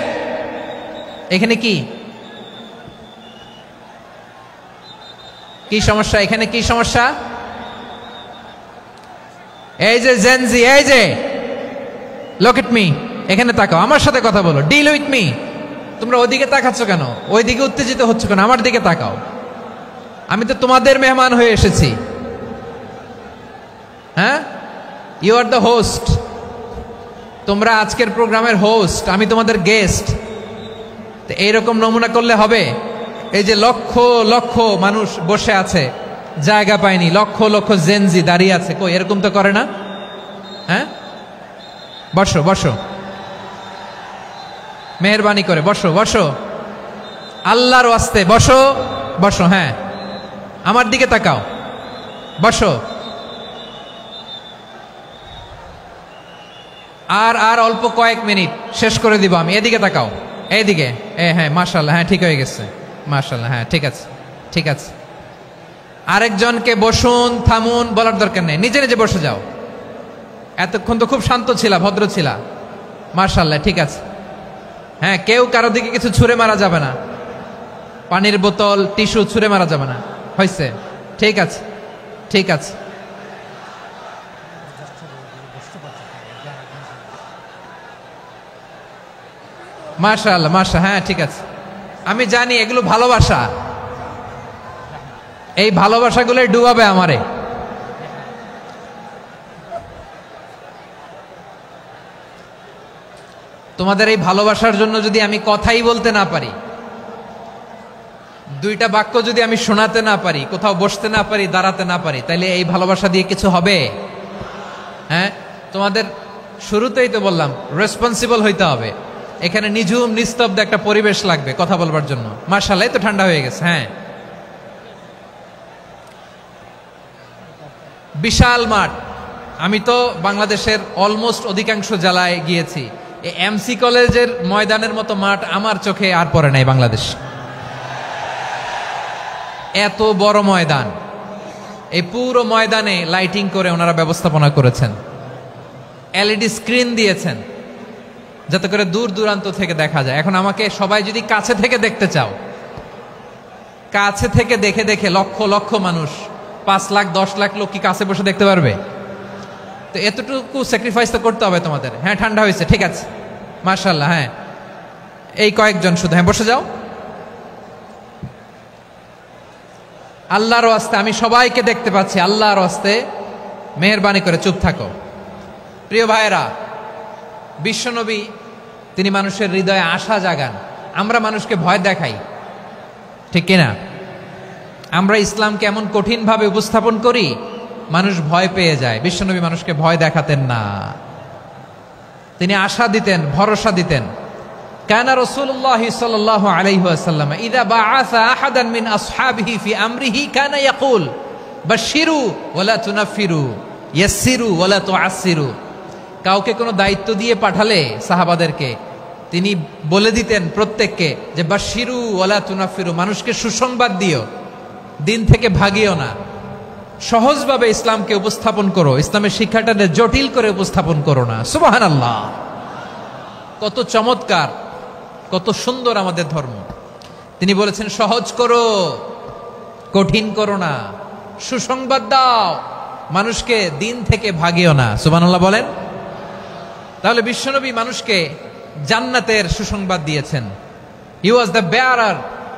এখানে কি কি সমস্যা? এখানে কি সমস্যা? এই যে জেনজি, এই যে লুক এট মি, এখানে তাকাও, আমার সাথে কথা বলো, ডিল উইথ মি। তোমরা ওইদিকে তাকাচ্ছ কেন? ওইদিকে উত্তেজিত হচ্ছ কেন? আমার দিকে তাকাও। আমি তো তোমাদের মেহমান হয়ে এসেছি। হ্যাঁ, ইউ আর দ্য হোস্ট। তোমরা আজকের প্রোগ্রামের হোস্ট, আমি তোমাদের গেস্ট। তো এইরকম নমুনা করলে হবে? এই যে লক্ষ লক্ষ মানুষ বসে আছে, জায়গা পায়নি, লক্ষ লক্ষ জেনজি দাঁড়িয়ে আছে, কই এরকম তো করে না? হ্যাঁ, বসো বসো, মেহরবানি করে বসো বসো, আল্লাহর ওয়াস্তে বসো বসো। হ্যাঁ, আমার দিকে তাকাও, বসো। আর অল্প কয়েক মিনিট, শেষ করে দিব আমি। এদিকে তাকাও, এইদিকে। হ্যাঁ, মাশাআল্লাহ, হ্যাঁ ঠিক হয়ে গেছে, মাশাআল্লাহ, হ্যাঁ ঠিক আছে, ঠিক আছে। আরেকজনকে বসুন, থামুন বলার দরকার নেই, নিজে নিজে বসে যাও। এতক্ষণ তো খুব শান্ত ছিলা, ভদ্র ছিলা, মাশাআল্লাহ, ঠিক আছে। হ্যাঁ, কেউ কারো দিকে কিছু ছুঁড়ে মারা যাবে না। পানির বোতল, টিস্যু ছুঁড়ে মারা যাবে না। হয়েছে? ঠিক আছে, ঠিক আছে। মাশাআল্লাহ, মাশা, হ্যাঁ ঠিক আছে। আমি জানি এগুলো ভালোবাসা, এই ভালোবাসাগুলোই ডুবাবে আমারে। তোমাদের এই ভালোবাসার জন্য যদি আমি কথাই বলতে না পারি, দুইটা বাক্য যদি আমি শোনাতে না পারি, কোথাও বসতে না পারি, দাঁড়াতে না পারি, তাইলে এই ভালোবাসা দিয়ে কিছু হবে? হ্যাঁ, তোমাদের শুরুতেই তো বললাম রেসপন্সিবল হইতে হবে। এখানে নিঝুম নিস্তব্ধ একটা পরিবেশ লাগবে কথা বলবার জন্য। মাশাআল্লাহ, তো ঠান্ডা হয়ে গেছে। হ্যাঁ, বিশাল মাঠ। আমি তো বাংলাদেশের অলমোস্ট অধিকাংশ জেলায় গিয়েছি। এই এমসি কলেজের ময়দানের মতো মাঠ আমার চোখে আর পড়ে নাই বাংলাদেশ। এত বড় ময়দান, এই পুরো ময়দানে লাইটিং করে ওনারা ব্যবস্থাপনা করেছেন, এলইডি স্ক্রিন দিয়েছেন যাতে করে দূর দূরান্ত থেকে দেখা যায়। এখন আমাকে সবাই যদি কাছে থেকে দেখতে চাও, কাছে থেকে দেখে দেখে লক্ষ লক্ষ মানুষ, 5 লাখ 10 লাখ লোক কি কাছে বসে দেখতে পারবে? তো এতটুকু স্যাক্রিফাইস তো করতে হবে তোমাদের। হ্যাঁ, ঠান্ডা হয়েছে, ঠিক আছে, মাশাআল্লাহ। হ্যাঁ, এই কয়েকজন শুধু, হ্যাঁ বসে যাও। আল্লাহর ওয়াস্তে আমি সবাইকে দেখতে পাচ্ছি, আল্লাহর ওয়াস্তে মেহেরবানি করে চুপ থাকো। প্রিয় ভাইয়েরা, বিশ্বনবী তিনি মানুষের হৃদয়ে আশা জাগান। আমরা মানুষকে ভয় দেখাই, ঠিক কিনা? আমরা ইসলামকে এমন কঠিনভাবে উপস্থাপন করি, মানুষ ভয় পেয়ে যায়। বিশ্বনবী মানুষকে ভয় দেখাতেন না, তিনি আশা দিতেন, ভরসা দিতেন। কানা রাসূলুল্লাহ সাল্লাল্লাহু আলাইহি ওয়াসাল্লাম ইযা বাআসা আহাদান মিন আসহাবিহি ফি আমরিহি কানা ইয়াকুল বাশশিরু ওয়ালা তুনাফিরু ইয়াসসিরু ওয়ালা তুআসসিরু। কাউকে কোনো দায়িত্ব দিয়ে পাঠালে সাহাবাদেরকে তিনি বলে দিতেন প্রত্যেককে যে বাশশিরু ওয়ালা তুনাফিরু, মানুষকে সুসংবাদ দিও, দিন থেকে ভাগিও না। সহজভাবে ইসলামকে উপস্থাপন করো, ইসলামের শিক্ষাটাকে জটিল করে উপস্থাপন করো না। সুবহানাল্লাহ, কত চমৎকার, কত সুন্দর আমাদের ধর্ম। তিনি বলেছেন সহজ করো, কঠিন করো না, সুসংবাদ দাও, মানুষকে দিন থেকে ভাগিও না। সুবহানাল্লাহ বলেন। তাহলে বিশ্বনবী মানুষকে জান্নাতের সুসংবাদ দিয়েছেন। He was the bearer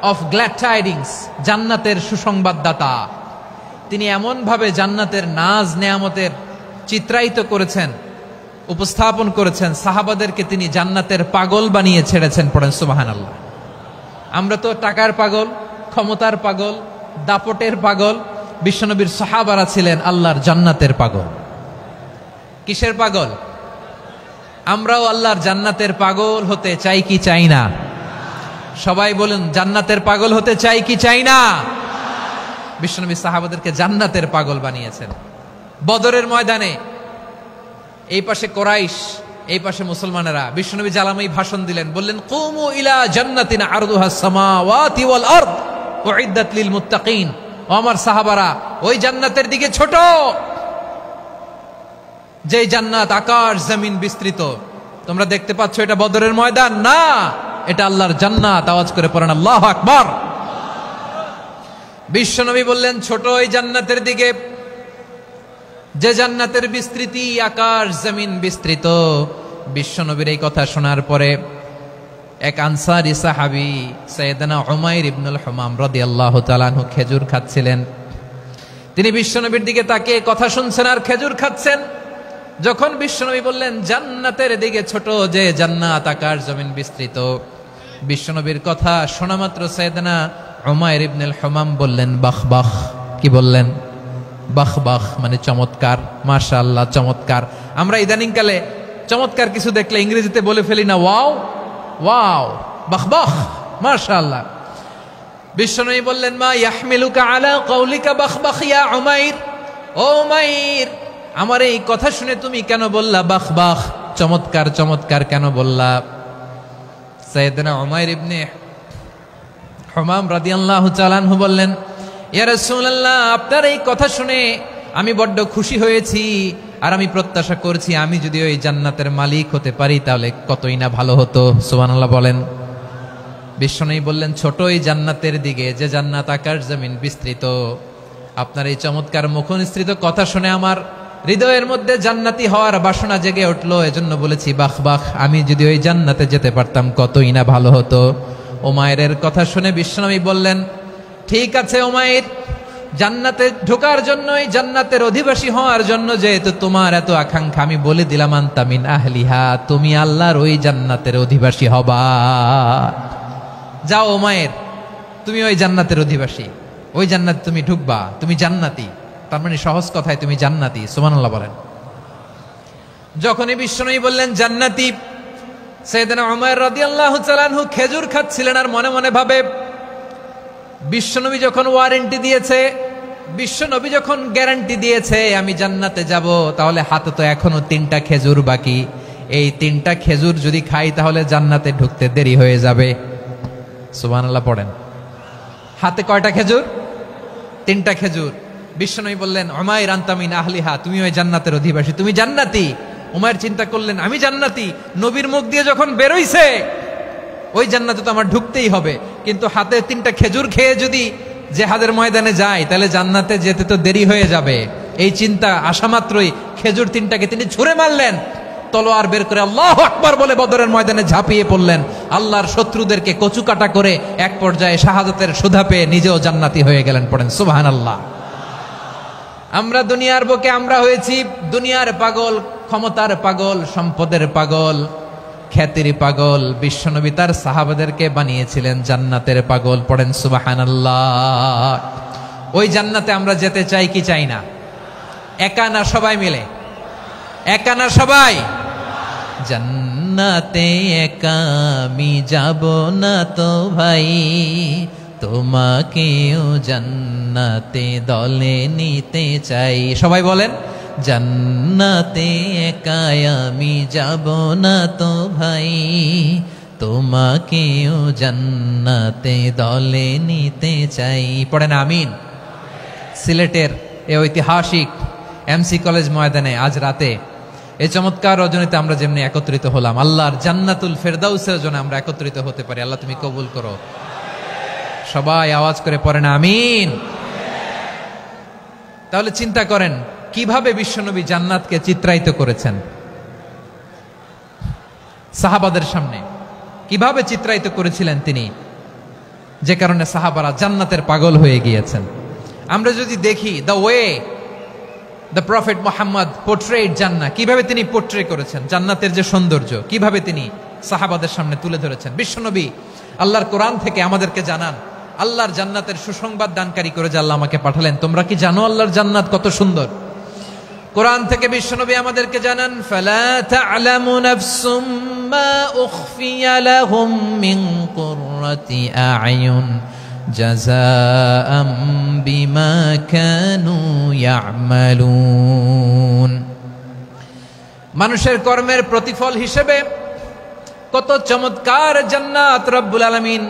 of glad tidings, জান্নাতের সুসংবাদদাতা। তিনি এমন ভাবে জান্নাতের নাজ নেয়ামতের চিত্রায়িত করেছেন, উপস্থাপন করেছেন, সাহাবাদেরকে তিনি জান্নাতের পাগল বানিয়ে ছেড়েছেন। পড়েন সুবহানাল্লাহ। আমরা তো টাকার পাগল, ক্ষমতার পাগল, দাপটের পাগল। বিশ্বনবীর সাহাবারা ছিলেন আল্লাহর জান্নাতের পাগল। কিসের পাগল? আমরাও আল্লাহর জান্নাতের পাগল হতে চাই কি চাই না? সবাই বলুন, জান্নাতের পাগল হতে চাই কি চাই না? বিশ্বনবী সাহাবাদেরকে জান্নাতের পাগল বানিয়েছেন। বদরের ময়দানে এই পাশে কোরাইশ, এই পাশে মুসলমানেরা। বিশ্বনবী জালামাই ভাষণ দিলেন, বললেন কুমু ইলা জান্নাতিন আরদুহাস সামাওয়াতি ওয়াল আরদ উইদ্দাত লিল মুত্তাকিন। ও আমার সাহাবারা, ওই জান্নাতের দিকে ছোট, যে জান্নাত আকাশ জমিন বিস্তৃত। তোমরা দেখতে পাচ্ছ এটা বদরের ময়দান না, এটা আল্লাহর জান্নাত। আওয়াজ করে পড়েন আল্লাহু আকবার। বিশ্বনবী বললেন ছোট ওই জান্নাতের দিকে, যে জান্নাতের বিস্তৃতি আকাশ জমিন বিস্তৃত। বিশ্বনবীর এই কথা শোনার পরে এক আনসারী সাহাবী সাইয়েদনা উমাইর ইবনুল হুমাম রাদিয়াল্লাহু তাআলা আনহু খেজুর খাচ্ছিলেন। তিনি বিশ্বনবীর দিকে তাকিয়ে কথা শুনছেন আর খেজুর খাচ্ছেন। যখন বিশ্বনবী বললেন জান্নাতের দিকে ছোট, যে জান্নাত আকাশ জমিন বিস্তৃত, বিশ্বনবীর কথা শোনা মাত্র সাইয়েদনা উমাইর ইবনুল হুমাম বললেন বাহ বাহ। কি বললেন? বাহ বাহ, মানে চমৎকার, মাশাআল্লাহ চমৎকার। আমরা ইদানিং কালে চমৎকার কিছু দেখলে ইংরেজিতে বলে ফেলি না ওয়াও ওয়াও, বাহ বাহ, মাশাআল্লাহ। বিশ্বনবী বললেন মা ইয়াহমিলুকা আলা কওলিকা বাহ বাহ ইয়া উমাইর। ও উমাইর, আমার এই কথা শুনে তুমি কেন বললা বাহ বাহ, চমৎকার চমৎকার কেন বললা? সাইয়েদনা উমাইর ইবনে হুমাম রাদিয়াল্লাহু তাআলা আনহু বললেন ইয়া রাসূলুল্লাহ, আপনার এই কথা শুনে আমি বড্ড খুশি হয়েছি, আর আমি প্রত্যাশা করছি আমি যদি ওই জান্নাতের মালিক হতে পারি তাহলে কতই না ভালো হতো। সুবহানাল্লাহ বলেন। বিশ্বনবী বললেন, ছোট এই জান্নাতের দিকে, যে জান্নাত আকাশ জমিন বিস্তৃত। আপনার এই চমৎকার মুখনিসৃত কথা শুনে আমার হৃদয়ের মধ্যে জান্নাতি হওয়ার বাসনা জেগে উঠলো। এজন্য বলেছি, বাহ বাহ, আমি যদি ওই জান্নাতে যেতে পারতাম কতই না ভালো হতো। উমাইরের কথা শুনে বিশ্বনবী বললেন, ঠিক আছে উমাইর, জান্নাতে ঢোকার জন্যই, জান্নাতের অধিবাসী হওয়ার জন্য যেহেতু তোমার এত আকাঙ্ক্ষা, আমি বলে দিলাম, আনতা মিন আহলিহা, তুমি আল্লাহর ওই জান্নাতের অধিবাসী হবা। যাও উমাইর, তুমি ওই জান্নাতের অধিবাসী, ওই জান্নাতে তুমি ঢুকবা, তুমি জান্নাতি। তার মানে সহজ কথায় তুমি জান্নাতি। সুবহানাল্লাহ বলেন। যখনই বিশ্বনবী বললেন জান্নাতি, সাইয়েদনা উমর রাদিয়াল্লাহু তাআলা আনহু খেজুর খাচ্ছিলেন আর মনে মনে ভাবে, বিশ্বনবী যখন ওয়ারেন্টি দিয়েছে, বিশ্বনবী যখন গ্যারান্টি দিয়েছে আমি জান্নাতে যাব, তাহলে হাতে তো এখনো 3টা খেজুর বাকি। এই 3টা খেজুর যদি খাই তাহলে জান্নাতে ঢুকতে দেরি হয়ে যাবে। সুবহানাল্লাহ পড়েন। হাতে কয়টা খেজুর? 3টা খেজুর। বিশ্বনবী বললেন, উমাইর আনতা মিন আহলিহা, তুমি ওই জান্নাতের অধিবাসী, তুমি জান্নাতি। উমাইর চিন্তা করলেন, আমি জান্নাতি, নবীর মুখ দিয়ে যখন বেরোইছে ওই জান্নাতে তো আমার ঢুকতেই হবে, কিন্তু হাতে 3টা খেজুর খেয়ে যদি জিহাদের ময়দানে যাই তাহলে জান্নাতে যেতে তো দেরি হয়ে যাবে। এই চিন্তা আসা মাত্রই খেজুর 3টাকে তিনি ছুঁড়ে মারলেন, তলোয়ার বের করে আল্লাহু আকবার বলে বদরের ময়দানে ঝাঁপিয়ে পড়লেন। আল্লাহর শত্রুদেরকে কচুকাটা করে এক পর্যায়ে শাহাদাতের সুধা পেয়ে নিজেও জান্নাতি হয়ে গেলেন। পড়েন সুবহানাল্লাহ। আমরা দুনিয়ার বুকে আমরা হয়েছি দুনিয়ার পাগল, ক্ষমতার পাগল, সম্পদের পাগল, খ্যাতির পাগল। বিশ্বনবী তার সাহাবাদেরকে বানিয়েছিলেন জান্নাতের পাগল। পড়েন সুবহানাল্লাহ। ওই জান্নাতে আমরা যেতে চাই কি চাই না? একা না সবাই মিলে? একা না সবাই? জান্নাতে একা আমি যাব না তো ভাই, তোমাকেও জান্নাতে দলে নিতে চাই। সবাই বলেন, জান্নাতে একা আমি যাব না তো ভাই, তোমাকেও জান্নাতে দলে নিতে চাই। পড়েন আমিন। সিলেটের এই ঐতিহাসিক এমসি কলেজ ময়দানে আজ রাতে এই চমৎকার রজনীতে আমরা যেমনি একত্রিত হলাম, আল্লাহর জান্নাতুল ফেরদাউসের জন্য আমরা একত্রিত হতে পারি। আল্লাহ তুমি কবুল করো। সবাই আওয়াজ করে পড়েন আমিন। তাহলে চিন্তা করেন কিভাবে বিশ্বনবী জান্নাতকে চিত্রায়িত করেছেন সাহাবাদের সামনে, কিভাবে চিত্রায়িত করেছিলেন তিনি, যে কারণে সাহাবারা জান্নাতের পাগল হয়ে গিয়েছেন। আমরা যদি দেখি the way the prophet Muhammad portrait জান্নাত, কিভাবে তিনি পোর্ট্রে করেছেন জান্নাতের যে সৌন্দর্য, কিভাবে তিনি সাহাবাদের সামনে তুলে ধরেছেন। বিশ্বনবী আল্লাহর কোরআন থেকে আমাদেরকে জানান, আল্লাহর জান্নাতের সুসংবাদ দানকারী করে যে আল্লাহ আমাকে পাঠালেন। তোমরা কি জানো আল্লাহর জান্নাত কত সুন্দর? কোরআন থেকে বিশ্বনবী আমাদেরকে জানান, ফালা তা'লামু নাফসুম মা উখফিয়া লাহুম মিন কুররাতি আ'য়ুন জাযাআম বিমা কানু ইয়া'মালুন। মানুষের কর্মের প্রতিফল হিসেবে কত চমৎকার জান্নাত রব্বুল আলামিন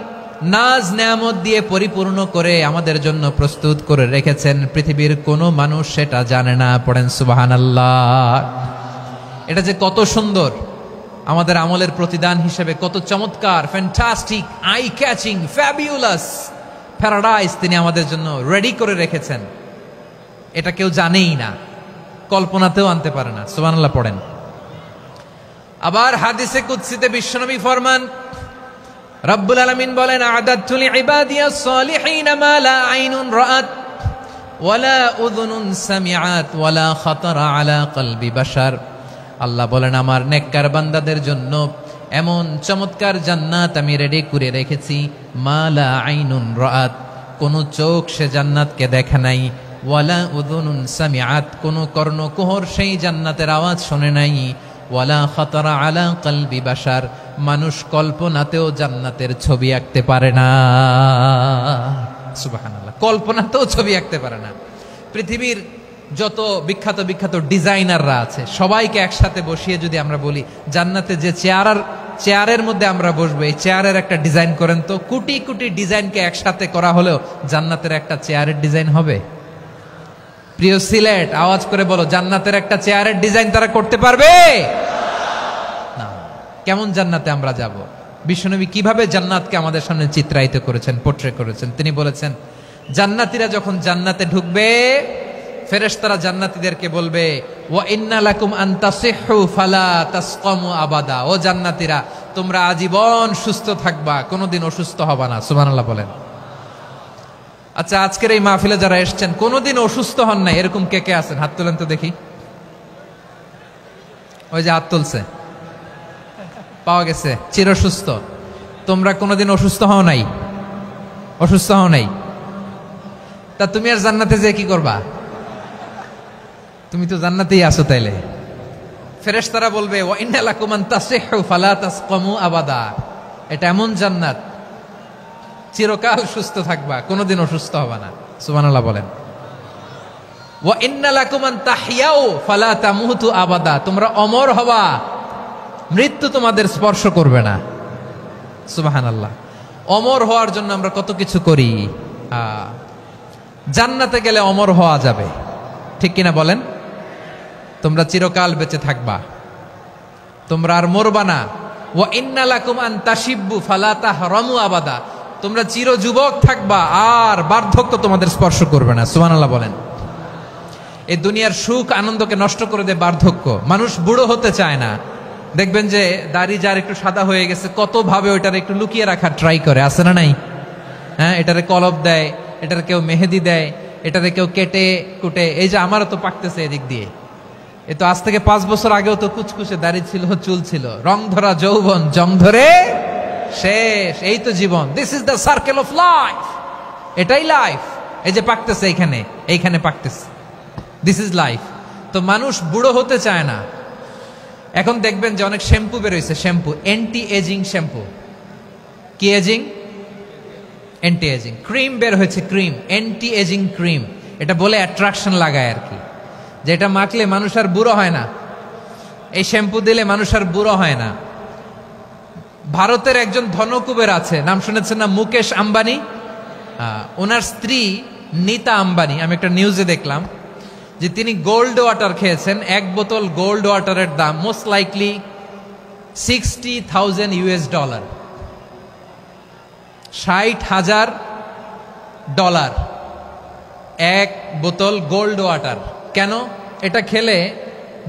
নাজ নেয়ামত দিয়ে পরিপূর্ণ করে আমাদের জন্য প্রস্তুত করে রেখেছেন। পৃথিবীর কোনো মানুষ সেটা জানে না। পড়েন সুবহানাল্লাহ। এটা যে কত সুন্দর, আমাদের আমলের প্রতিদান হিসেবে কত চমৎকার, fantastic, eye catching, fabulous paradise তিনি আমাদের জন্য রেডি করে রেখেছেন। এটা কেউ জানেই না, কল্পনাতেও আনতে পারে না। সুবহানাল্লাহ পড়েন। আবার হাদিসে কুদসিতে বিশ্বনবী ফরমান, রব্বুল আলামিন বলেন, আ'দাদতু লিইবাদিয়াস সালিহিনা মা লা আইনুন রাআত ওয়ালা উযুনুন সামিআত ওয়ালা খাতারা আলা কলবি বাশার। আল্লাহ বলেন, আমার নেককার বান্দাদের জন্য এমন চমৎকার জান্নাত আমি রেডি করে রেখেছি, মা লা আইনুন রাআত, কোন চোখ সে জান্নাতকে দেখে নাই, ওয়ালা উযুনুন সামিআত, কোন কর্ণকুহর সেই জান্নাতের আওয়াজ শোনে নাই, ওয়ালা খাতারা আলা কলবি বাশার, মানুষ কল্পনাতেও জান্নাতের ছবি আঁকতে পারে না। সুবহানাল্লাহ, কল্পনাতেও ছবি আঁকতে পারে না। পৃথিবীর যত বিখ্যাত বিখ্যাত ডিজাইনাররা আছে সবাইকে একসাথে বসিয়ে যদি আমরা বলি জান্নাতে যে চেয়ারের মধ্যে আমরা বসবো, এই চেয়ারের একটা ডিজাইন করেন তো, কোটি কোটি ডিজাইনকে একসাথে করা হলেও জান্নাতের একটা চেয়ারের ডিজাইন হবে? প্রিয় সিলেট, আওয়াজ করে বলো, জান্নাতের একটা চেয়ারের ডিজাইন তারা করতে পারবে না। কেমন জান্নাতে আমরা যাব? বিশ্বনবী কিভাবে জান্নাতকে আমাদের সামনে চিত্রায়িত করেছেন, পোট্রে করেছেন। তিনি বলেছেন, জান্নাতীরা যখন জান্নাতে ঢুকবে, ফেরেশতারা জান্নাতীদেরকে বলবে, ওয়া ইন্না লাকুম আন তাসিহু ফালা তাসকামু আবাদা। ও জান্নাতীরা, তোমরা আজীবন সুস্থ থাকবা, কোনোদিন অসুস্থ হবা না। সুবহানাল্লাহ বলেন। আচ্ছা, আজকের এই মাহফিলে যারা এসেছেন কোনোদিন অসুস্থ হন নাই, এরকম কে কে আছেন? হাত তোলেন তো দেখি। ওই যে হাত তুলছে, পাওয়া গেছে, চিরসুস্থ। তোমরা কোনোদিন অসুস্থ হও নাই? অসুস্থ হও নাই? তা তুমি আর জান্নাতে যে কি করবা? তুমি তো জান্নাতেই আছো তাইলে। ফেরেশতারা বলবে, ওয়া ইন্না লাকুম আন তাসিহু ফালা তাসকামু আবাদা। এটা এমন জান্নাত, চিরকাল সুস্থ থাকবা, কোনোদিন অসুস্থ হবা না। সুবহানাল্লাহ বলেন। ওয়া ইন্না লাকুম আন তাহইয়াউ ফালা তামুতু আবাদা। তোমরা অমর হবা, মৃত্যু তোমাদের স্পর্শ করবে না। সুবহানাল্লাহ। অমর হওয়ার জন্য আমরা কত কিছু করি। জান্নাতে গেলে অমর হওয়া যাবে, ঠিক কিনা বলেন? তোমরা চিরকাল বেঁচে থাকবা, তোমরা আর মরবা না। ওয়া ইন্না লাকুম আন তাশিব্বু ফালা তাহরামু আবাদা। তোমরা চির যুবক থাকবা, আর বার্ধক্য তোমাদের স্পর্শ করবে না। সুবহানাল্লাহ বলেন। এই দুনিয়ার সুখ আনন্দকে নষ্ট করে দেয় বার্ধক্য। মানুষ বুড়ো হতে চায় না। দেখবেন যে দাড়ি যার একটু সাদা হয়ে গেছে, কত ভাবে ওইটার একটু লুকিয়ে রাখার ট্রাই করে, আছে না নাই? হ্যাঁ, এটারে কলপ দেয়, এটার কেউ মেহেদি দেয়, এটারে কেউ কেটে কুটে। এই যে আমারও তো পাকতেছে এদিক দিয়ে, এ তো আজ থেকে 5 বছর আগেও তো কুচকুচে দাড়ি ছিল, চুল ছিল, রং ধরা যৌবন, জং ধরে শেষ। এই তো জীবন। This is the circle of life. এটাই লাইফ। এই যে পাকতেছে এইখানে, এইখানে পাকতেছে, দিস ইজ লাইফ। তো মানুষ বুড়ো হতে চায় না। এখন দেখবেন যে অনেক শ্যাম্পু বেরোইছে, শ্যাম্পু, অ্যান্টি এজিং শ্যাম্পু। কি এজিং? Anti ageing. ক্রিম বের হয়েছে, ক্রিম, অ্যান্টি এজিং ক্রিম। এটা বলে অ্যাট্রাকশন লাগায় আর কি, যে এটা মাখলে মানুষ আর বুড়ো হয় না, এই শ্যাম্পু দিলে মানুষ আর বুড়ো হয় না। ভারতের একজন ধনকুবের আছে, নাম শুনেছেন না? মুকেশ আম্বানি। ওনার স্ত্রী নীতা আম্বানি, আমি একটা নিউজে দেখলাম যে তিনি গোল্ড ওয়াটার খেয়েছেন। 1 বোতল গোল্ড ওয়াটারের দাম মোস্ট লাইকলি $60,000, $60,000 1 বোতল গোল্ড ওয়াটার। কেন? এটা খেলে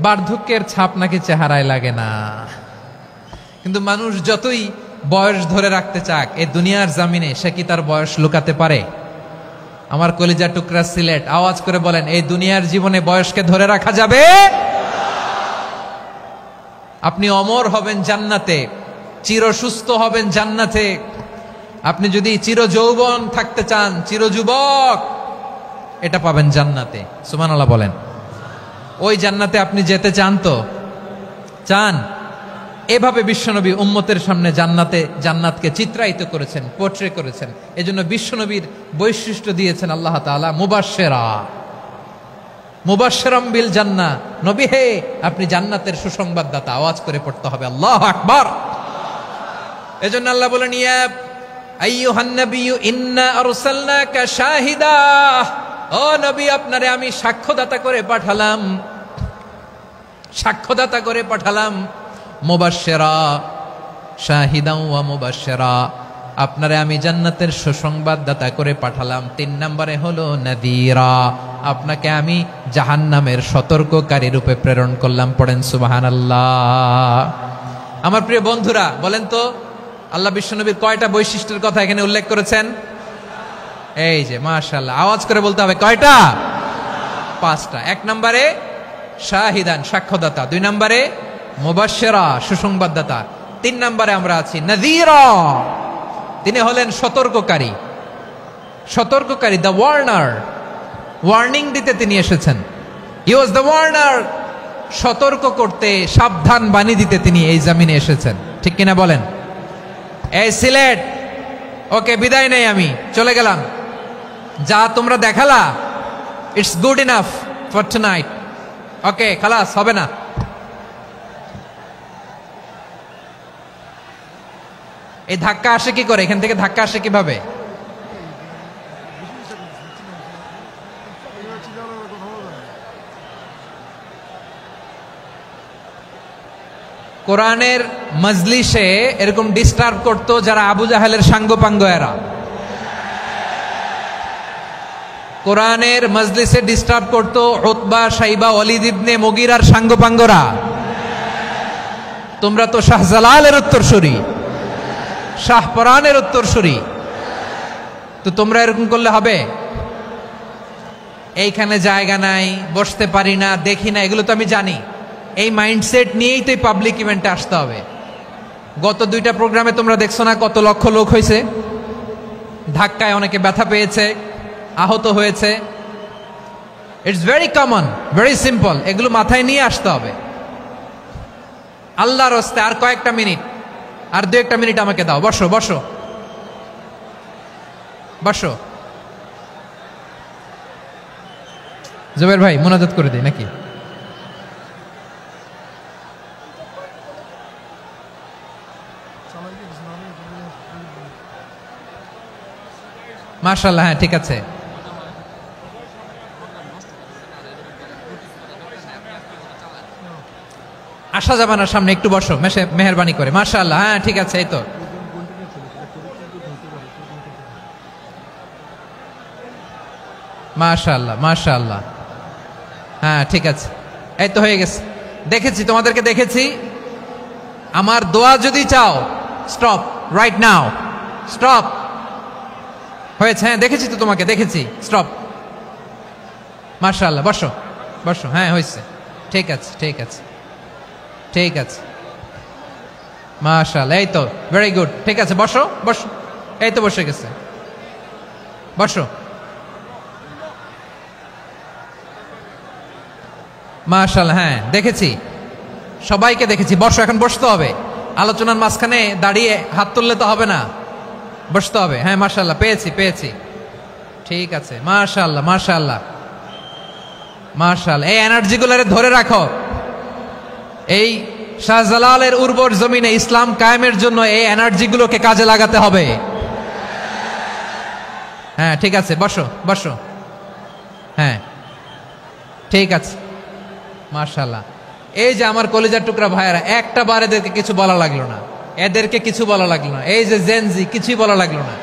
বার্ধক্যের ছাপ নাকি চেহারায় লাগে না। কিন্তু মানুষ যতই বয়স ধরে রাখতে চাক এই দুনিয়ার জামিনে, সে কি তার বয়স লুকাতে পারে? আমার কলিজা টুকরা সিলেট, আওয়াজ করে বলেন, এই দুনিয়ার জীবনে বয়সকে ধরে রাখা যাবে? আপনি অমর হবেন জান্নাতে, চির সুস্থ হবেন জান্নাতে। আপনি যদি চির যৌবন থাকতে চান, চির যুবক, এটা পাবেন জান্নাতে। সুবহানাল্লাহ বলেন। ওই জান্নাতে আপনি যেতে চান তো? চান? এভাবে বিশ্বনবী উম্মতের সামনে জান্নাতকে চিত্রায়িত করেছেন, পোট্রে করেছেন। এজন্য বিশ্বনবীর বৈশিষ্ট্য দিয়েছেন আল্লাহ তাআলা মুবাশশিরা, মুবাশশিরাম বিল জান্নাহ। নবী হে, আপনি জান্নাতের সুসংবাদদাতা। আওয়াজ করে পড়তে হবে আল্লাহু আকবার। এজন্য আল্লাহ বলেন, ইয়া আইয়ুহান নাবিয়্যু ইন্না আরসালনাকা শাহিদা। ও নবী, আপনারে আমি সাক্ষ্যদাতা করে পাঠালাম, সাক্ষ্যদাতা করে পাঠালাম। মুবাশশিরা, শাহিদাও ওয়া মুবাশশিরা, আপনারে আমি জান্নাতের সুসংবাদদাতা করে পাঠালাম। 3 নম্বরে হলো নাযীরা, আপনাকে আমি জাহান্নামের সতর্ককারী রূপে প্রেরণ করলাম। পড়েন সুবহানাল্লাহ। আমার প্রিয় বন্ধুরা, বলেন তো আল্লাহ বিশ্বনবীর কয়টা বৈশিষ্ট্যের কথা এখানে উল্লেখ করেছেন? এই যে মাশাআল্লাহ, আওয়াজ করে বলতে হবে, কয়টা? 5টা। 1 নম্বরে শাহিদান, সাক্ষ্যদাতা। 2 নম্বরে মুবাশশিরা, সুসংবাদদাতা। 3 নম্বরে আমরা আছি নাযীরা, তিনি হলেন সতর্ককারী। সতর্ককারী, দ্য ওয়ার্নার, ওয়ার্নিং দিতে তিনি এসেছেন। হি ওয়াজ দ্য ওয়ার্নার, সতর্ক করতে, সাবধান বাণী দিতে তিনি এই জমিনে এসেছেন। ঠিক কিনা বলেন? এই সিলেট, ওকে, বিদায় নেই, আমি চলে গেলাম। যা তোমরা দেখালা, it's good enough for tonight. Okay, খালাস, হবে না। এই ধাক্কা আসে কি করে? এখান থেকে ধাক্কা আসে কিভাবে? কোরআনের মজলিসে এরকম ডিস্টার্ব করতো যারা আবু জাহেলের সাঙ্গপাঙ্গ এরা। কোরআনের মজলিসে ডিস্টার্ব করতো উতবা, শাইবা, ওয়ালিদ ইবনে মুগীরার সাঙ্গপাঙ্গরা। তোমরা তো শাহজালালের উত্তরসূরি, শাহপরানের উত্তরসূরি, তো তোমরা এরকম করলে হবে? এইখানে জায়গা নাই, বসতে পারি না, দেখি না, এগুলো তো আমি জানি। এই মাইন্ডসেট নিয়েই তো পাবলিক ইভেন্টে আসতে হবে। গত 2টা প্রোগ্রামে তোমরা দেখছো না কত লক্ষ লোক হয়েছে, ধাক্কায় অনেকে ব্যথা পেয়েছে, আহত হয়েছে। It's very common, very simple. এগুলো মাথায় নিয়ে আসতে হবে। আল্লাহর রাস্তায় আর কয়েকটা মিনিট, আর 2-1টা মিনিট আমাকে দাও। বসো বসো বসো। জুবাইর ভাই মোনাজাত করে দিই নাকি? মাশাআল্লাহ, হ্যাঁ ঠিক আছে। আসা যাবে না সামনে, একটু বসো মেহেরবানি করে। মাশাআল্লাহ, হ্যাঁ ঠিক আছে। এই তো মাশাআল্লাহ মাশাআল্লাহ, হ্যাঁ ঠিক আছে। এই তো হয়ে গেছে, দেখেছি তোমাদেরকে, দেখেছি। আমার দোয়া যদি চাও, স্টপ রাইট নাও, স্টপ। হয়েছে, হ্যাঁ দেখেছি তো তোমাকে, দেখেছি, স্টপ। মাশাআল্লাহ, বসো বসো, হ্যাঁ হয়েছে, ঠিক আছে ঠিক আছে ঠিক আছে। মাশাআল্লাহ, এই তো ভেরি গুড, ঠিক আছে। বসো বসো, এই তো বসে গেছে, বসো। মাশাআল্লাহ, হ্যাঁ দেখেছি, সবাইকে দেখেছি। বসো, এখন বসতে হবে। আলোচনার মাঝখানে দাঁড়িয়ে হাত তুললে তো হবে না, বসতে হবে। হ্যাঁ মাশাআল্লাহ, পেয়েছি পেয়েছি, ঠিক আছে। মাশাআল্লাহ মাশাআল্লাহ মাশাআল্লাহ। এই এনার্জিগুলোরে ধরে রাখো। এই শাহজালালের উর্বর জমিনে ইসলাম কায়েমের জন্য এই এনার্জিগুলোকে কাজে লাগাতে হবে। হ্যাঁ ঠিক আছে, বসো বসো, হ্যাঁ ঠিক আছে। মাশাআল্লাহ। এই যে আমার কলিজার টুকরা ভাইয়েরা, একটা বার এদেরকে কিছু বলা লাগলো না, এদেরকে কিছু বলা লাগলো না। এই যে জেনজি, কিছুই বলা লাগলো না।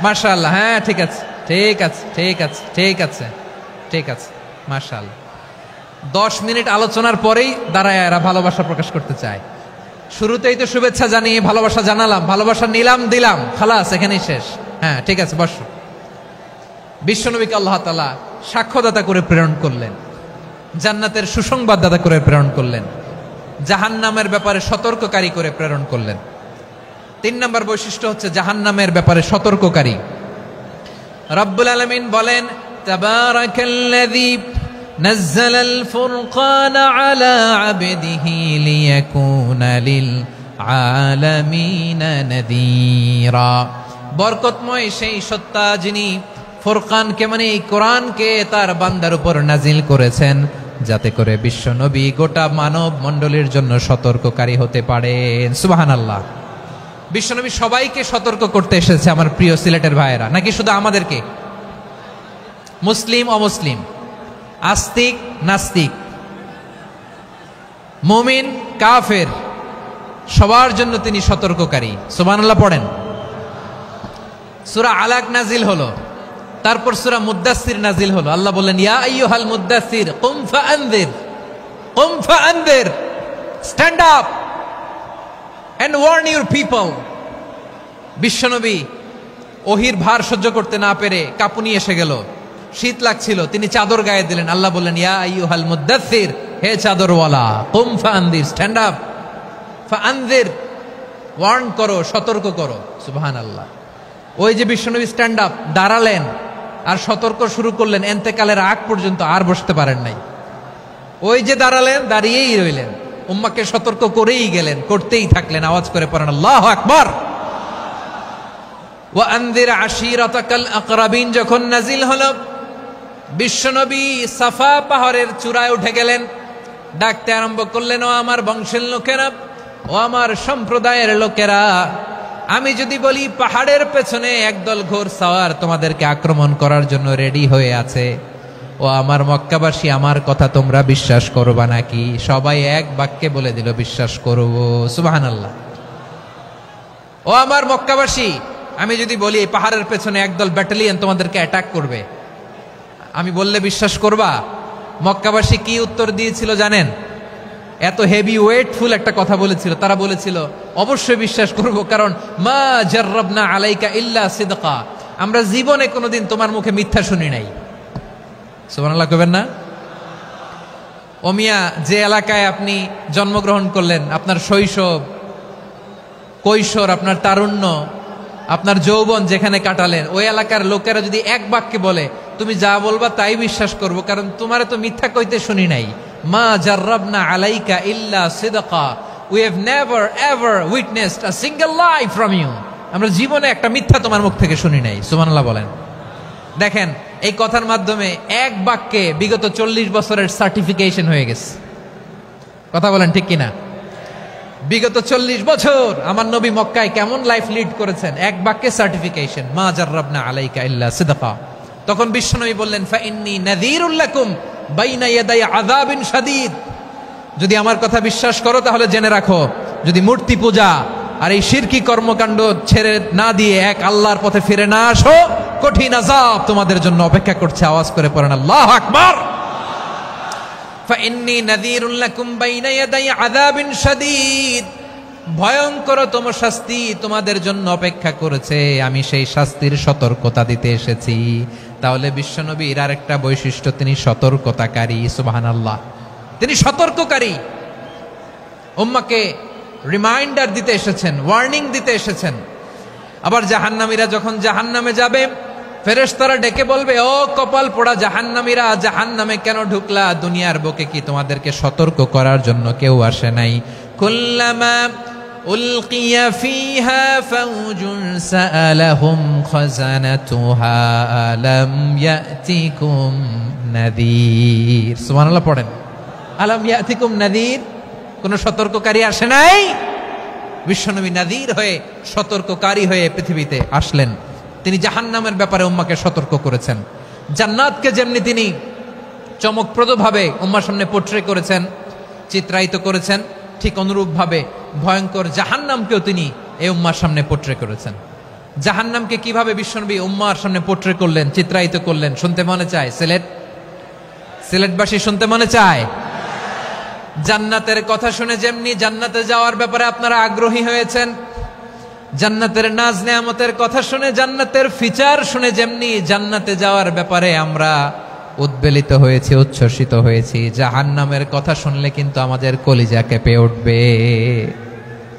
মাশাআল্লাহ, হ্যাঁ ঠিক আছে ঠিক আছে ঠিক আছে ঠিক আছে ঠিক আছে। মাশাআল্লাহ। 10 মিনিট আলোচনার পরেই দাঁড়ায় এরা ভালোবাসা প্রকাশ করতে চায়। শুরুতেই তো শুভেচ্ছা জানিয়ে ভালোবাসা জানালাম, ভালোবাসা নিলাম, দিলাম, খালাস, এখানেই শেষ। হ্যাঁ ঠিক আছে, বসো। বিশ্বনবীকে আল্লাহ তাআলা সাক্ষ্যদাতা করে প্রেরণ করলেন, জান্নাতের সুসংবাদদাতা করে প্রেরণ করলেন, জাহান্নামের ব্যাপারে সতর্ককারী করে প্রেরণ করলেন। 3 নম্বর বৈশিষ্ট্য হচ্ছে জাহান্নামের ব্যাপারে সতর্ককারী। রব্বুল আলামিন বলেন, তাবারাকাল্লাযী নাযালাল ফুরকানা আলা আবদিহি লিয়াকুনা লিল আলামিনা নাযীরা। বরকতময় সেই সত্তা যিনি ফুরকানকে, মানে এই কোরআনকে তার বান্দার উপর নাজিল করেছেন, যাতে করে বিশ্ব নবী গোটা মানব মণ্ডলীর জন্য সতর্ককারী হতে পারেন। সুবহানাল্লাহ। বিশ্বনবী সবাইকে সতর্ক করতে এসেছে, আমার প্রিয় সিলেটের ভাইয়েরা, নাকি শুধু আমাদেরকে? মুসলিম অমুসলিম, আস্তিক নাস্তিক, মুমিন কাফের, সবার জন্য তিনি সতর্ককারী। সুবহানাল্লাহ পড়েন। সূরা আলাক নাজিল হলো, তারপর সূরা মুদ্দাসসির নাজিল হলো। আল্লাহ বললেন, ইয়া আইয়ুহাল মুদ্দাসসির কুম ফাআনযির, কুম ফাআনযির, stand up and warn your people. বিশ্বনবী ওহির ভার সহ্য করতে না পেরে কাঁপুনি এসে গেল, শীত লাগছিল, তিনি চাদর গায়ে দিলেন। আল্লাহ বললেন, ইয়া আইয়ুহাল মুদ্দাসসির, হে চাদরওয়ালা, কুম ফাআনযির, স্ট্যান্ড আপ, ফাআনযির, ওয়ার্ন করো, সতর্ক করো। সুবহানাল্লাহ। ওই যে বিশ্বনবী স্ট্যান্ড আপ, দাঁড়ালেন আর সতর্ক শুরু করলেন, এন্তেকালের আগ পর্যন্ত আর বসতে পারেন নাই। ওই যে দাঁড়ালেন, দাঁড়িয়েই রইলেন, উম্মাকে সতর্ক করেই গেলেন, করতেই থাকলেন। আওয়াজ করে পড়েন আল্লাহু আকবার। ওয়া আনযির আশীরাতাকাল আকরাবিন যখন নাজিল হলো, বিশ্বনবী সাফা পাহাড়ের চূড়ায় উঠে গেলেন, ডাকতে আরম্ভ করলেন, ও আমার বংশের লোকেরা, ও আমার সম্প্রদায়ের লোকেরা, আমি যদি বলি পাহাড়ের পেছনে একদল ঘোড় সাওয়ার তোমাদেরকে আক্রমণ করার জন্য রেডি হয়ে আছে, ও আমার মক্কাবাসী, আমার কথা তোমরা বিশ্বাস করবা নাকি? সবাই এক বাক্যে বলে দিল, বিশ্বাস করব। সুবহানাল্লাহ। ও আমার মক্কাবাসী, আমি যদি বলি এই পাহাড়ের পেছনে একদল ব্যাটালিয়ন তোমাদেরকে অ্যাটাক করবে, আমি বললে বিশ্বাস করবা? মক্কাবাসী কি উত্তর দিয়েছিল জানেন? এত হেভি ওয়েটফুল একটা কথা বলেছিল। তারা বলেছিল অবশ্যই বিশ্বাস করব, কারণ মা জাররাবনা আলাইকা ইল্লা সিদকা, আমরা জীবনে কোনোদিন তোমার মুখে মিথ্যা শুনি নাই। সুবহানাল্লাহ কইবেন না? ও মিয়া, যে এলাকায় আপনি জন্মগ্রহণ করলেন, আপনার শৈশব, কৈশোর, আপনার তারুণ্য, আপনার যৌবন যেখানে কাটালেন, ওই এলাকার লোকেরা যদি এক বাক্যে বলে তুমি যা বলবা তাই বিশ্বাস করব, কারণ তোমারে তো মিথ্যা কইতে শুনি নাই। মা জাররাবনা আলাইকা ইল্লা সিদকা, we have never ever witnessed a single lie from you, আমরা জীবনে একটা মিথ্যা তোমার মুখ থেকে শুনি নাই। সুবহানাল্লাহ বলেন। দেখেন, এই কথার মাধ্যমে এক বাক্যে বিগত 40 বছরের সার্টিফিকেশন হয়ে গেছে। কথা বলেন ঠিক কিনা? বিগত 40 বছর আমার নবী মক্কায় কেমন লাইফ লিড করেছেন, এক বাক্যে সার্টিফিকেশন, মা জাররাবনা আলাইকা ইল্লা সিদকা। তখন বিশ্বনবী বললেন, ফাইন্নী নাযীরুল লাকুম বাইনা ইয়াদাই আযাবিন শাদীদ, যদি আমার কথা বিশ্বাস করো তাহলে জেনে রাখো, যদি মূর্তি পূজা আর এই শিরকি কর্মকাণ্ড ছেড়ে না দিয়ে এক আল্লাহর পথে ফিরে না আসো, কঠিন আযাব তোমাদের জন্য অপেক্ষা করছে। আওয়াজ করে পড়েন আল্লাহু আকবার। ফাইন্নী নাযীরুল লাকুম বাইনা ইয়াদাই আযাবিন শাদীদ, ভয়ঙ্করতম শাস্তি তোমাদের জন্য অপেক্ষা করেছে, আমি সেই শাস্তির সতর্কতা দিতে এসেছি। তাহলে বিশ্বনবীর আরেকটা বৈশিষ্ট্য, তিনি সতর্কতাকারী। সুবহানাল্লাহ, তিনি সতর্ককারী। উম্মাহকে রিমাইন্ডার দিতে এসেছেন, ওয়ার্নিং দিতে এসেছেন। আবার জাহান্নামীরা যখন জাহান্নামে যাবে, ফেরেশতারা ডেকে বলবে, ও কপাল পোড়া জাহান্নামীরা, জাহান্নামে কেন ঢুকলা? দুনিয়ার বুকে কি তোমাদেরকে সতর্ক করার জন্য কেউ আসে নাই? কুল্লামা উলকিয়া ফিহা ফাউজুন সাআলাহুম খাযানাতুহা আলাম ইয়াতিকুম নাযীর। সুবহানাল্লাহ পড়েন। আলাম ইয়াতিকুম নাযীর, কোন সতর্ককারী আসে নাই? বিশ্বনবী নাযীর হয়ে, সতর্ককারী হয়ে পৃথিবীতে আসলেন। তিনি জাহান্নামের ব্যাপারে উম্মাহকে সতর্ক করেছেন। জান্নাতকে যেমনি তিনি চমকপ্রদভাবে উম্মার সামনে পোট্রে করেছেন, চিত্রায়িত করেছেন, ঠিক অনুরূপভাবে ভয়ঙ্কর জাহান্নামকেও তিনি এই উম্মার সামনে পোট্রে করেছেন। জাহান্নামকে কিভাবে বিশ্বনবী উম্মার সামনে পোট্রে করলেন, চিত্রায়িত করলেন, শুনতে মনে চায়? সিলেটবাসী শুনতে মনে চায়? জান্নাতের কথা শুনে যেমনি জান্নাতে যাওয়ার ব্যাপারে আপনারা আগ্রহী হয়েছেন, জান্নাতের নাজ নেয়ামতের কথা শুনে, জান্নাতের ফিচার শুনে যেমনি জান্নাতে যাওয়ার ব্যাপারে আমরা উদ্বেলিত হয়েছি, উচ্ছ্বসিত হয়েছি, জাহান্নামের কথা শুনলে কিন্তু আমাদের কলিজা কেঁপে উঠবে।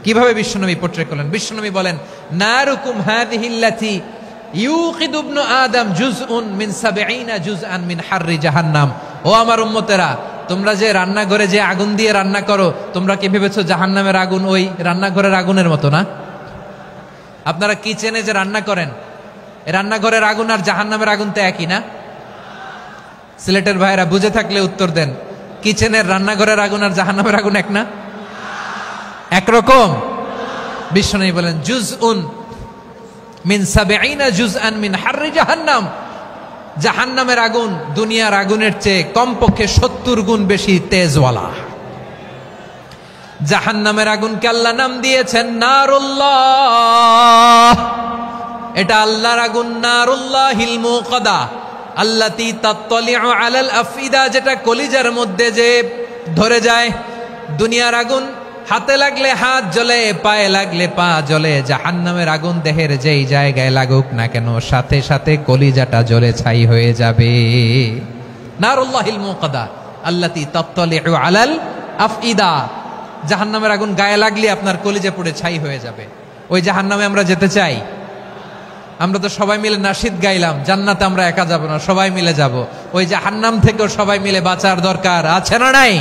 কিভাবে বিশ্বনবী পোট্রে করলেন? বিশ্বনবী বলেন, নারুকুম হাযিহিল্লাতী ইউকিদু ইবনু আদম জুজউন মিন ৭০ জুজআন মিন হাররি জাহান্নাম। ও আমার উম্মতেরা, তোমরা যে রান্নাঘরে যে আগুন দিয়ে রান্না করো, তোমরা কি ভেবেছো জাহান্নামের আগুন ওই রান্নাঘরের আগুনের মতো না? আপনারা কিচেনে যে রান্না করেন, রান্নাঘরের আগুন আর জাহান্নামের আগুন তো একই না? সিলেটের ভাইরা বুঝে থাকলে উত্তর দেন, কিচেনের রান্নাঘরের আগুন আর জাহান্নামের আগুন এক না? একরকম? বিশ্বনবী বলেন, জুজউন মিন ৭০ জুজআন মিন হাররি জাহান্নাম, জাহান্নামের আগুন দুনিয়ার আগুনের চেয়ে কমপক্ষে ৭০ গুণ বেশি তেজওয়ালা। জাহান্নামের আগুনকে আল্লাহ নাম দিয়েছেন নারুল্লাহ। এটা আল্লাহর আগুন, নারুল্লাহিল মুকাদা আল্লাতী তাত্তালিউ আলাল আফইদা, যেটা কলিজার মধ্যে যে ধরে যায়। দুনিয়ার আগুন হাতে লাগলে হাত জ্বলে, পায়ে লাগলে পা জ্বলে। জাহান্নামের আগুন দেহের যেই জায়গায় লাগুক না কেন, সাথে সাথে কলিজাটা জ্বলে ছাই হয়ে যাবে। নারুল্লাহিল মুকাদা আল্লাতী তাত্তালিউ আলাল আফইদা, জাহান্নামের আগুন গায়ে লাগলে আপনার কলিজা পুড়ে ছাই হয়ে যাবে। ওই জাহান্নামে আমরা যেতে চাই? আমরা তো সবাই মিলে নাশিদ গাইলাম, জান্নাতে আমরা একা যাব না, সবাই মিলে যাব। ওই জাহান্নাম থেকেও সবাই মিলে বাঁচার দরকার আছে না নাই?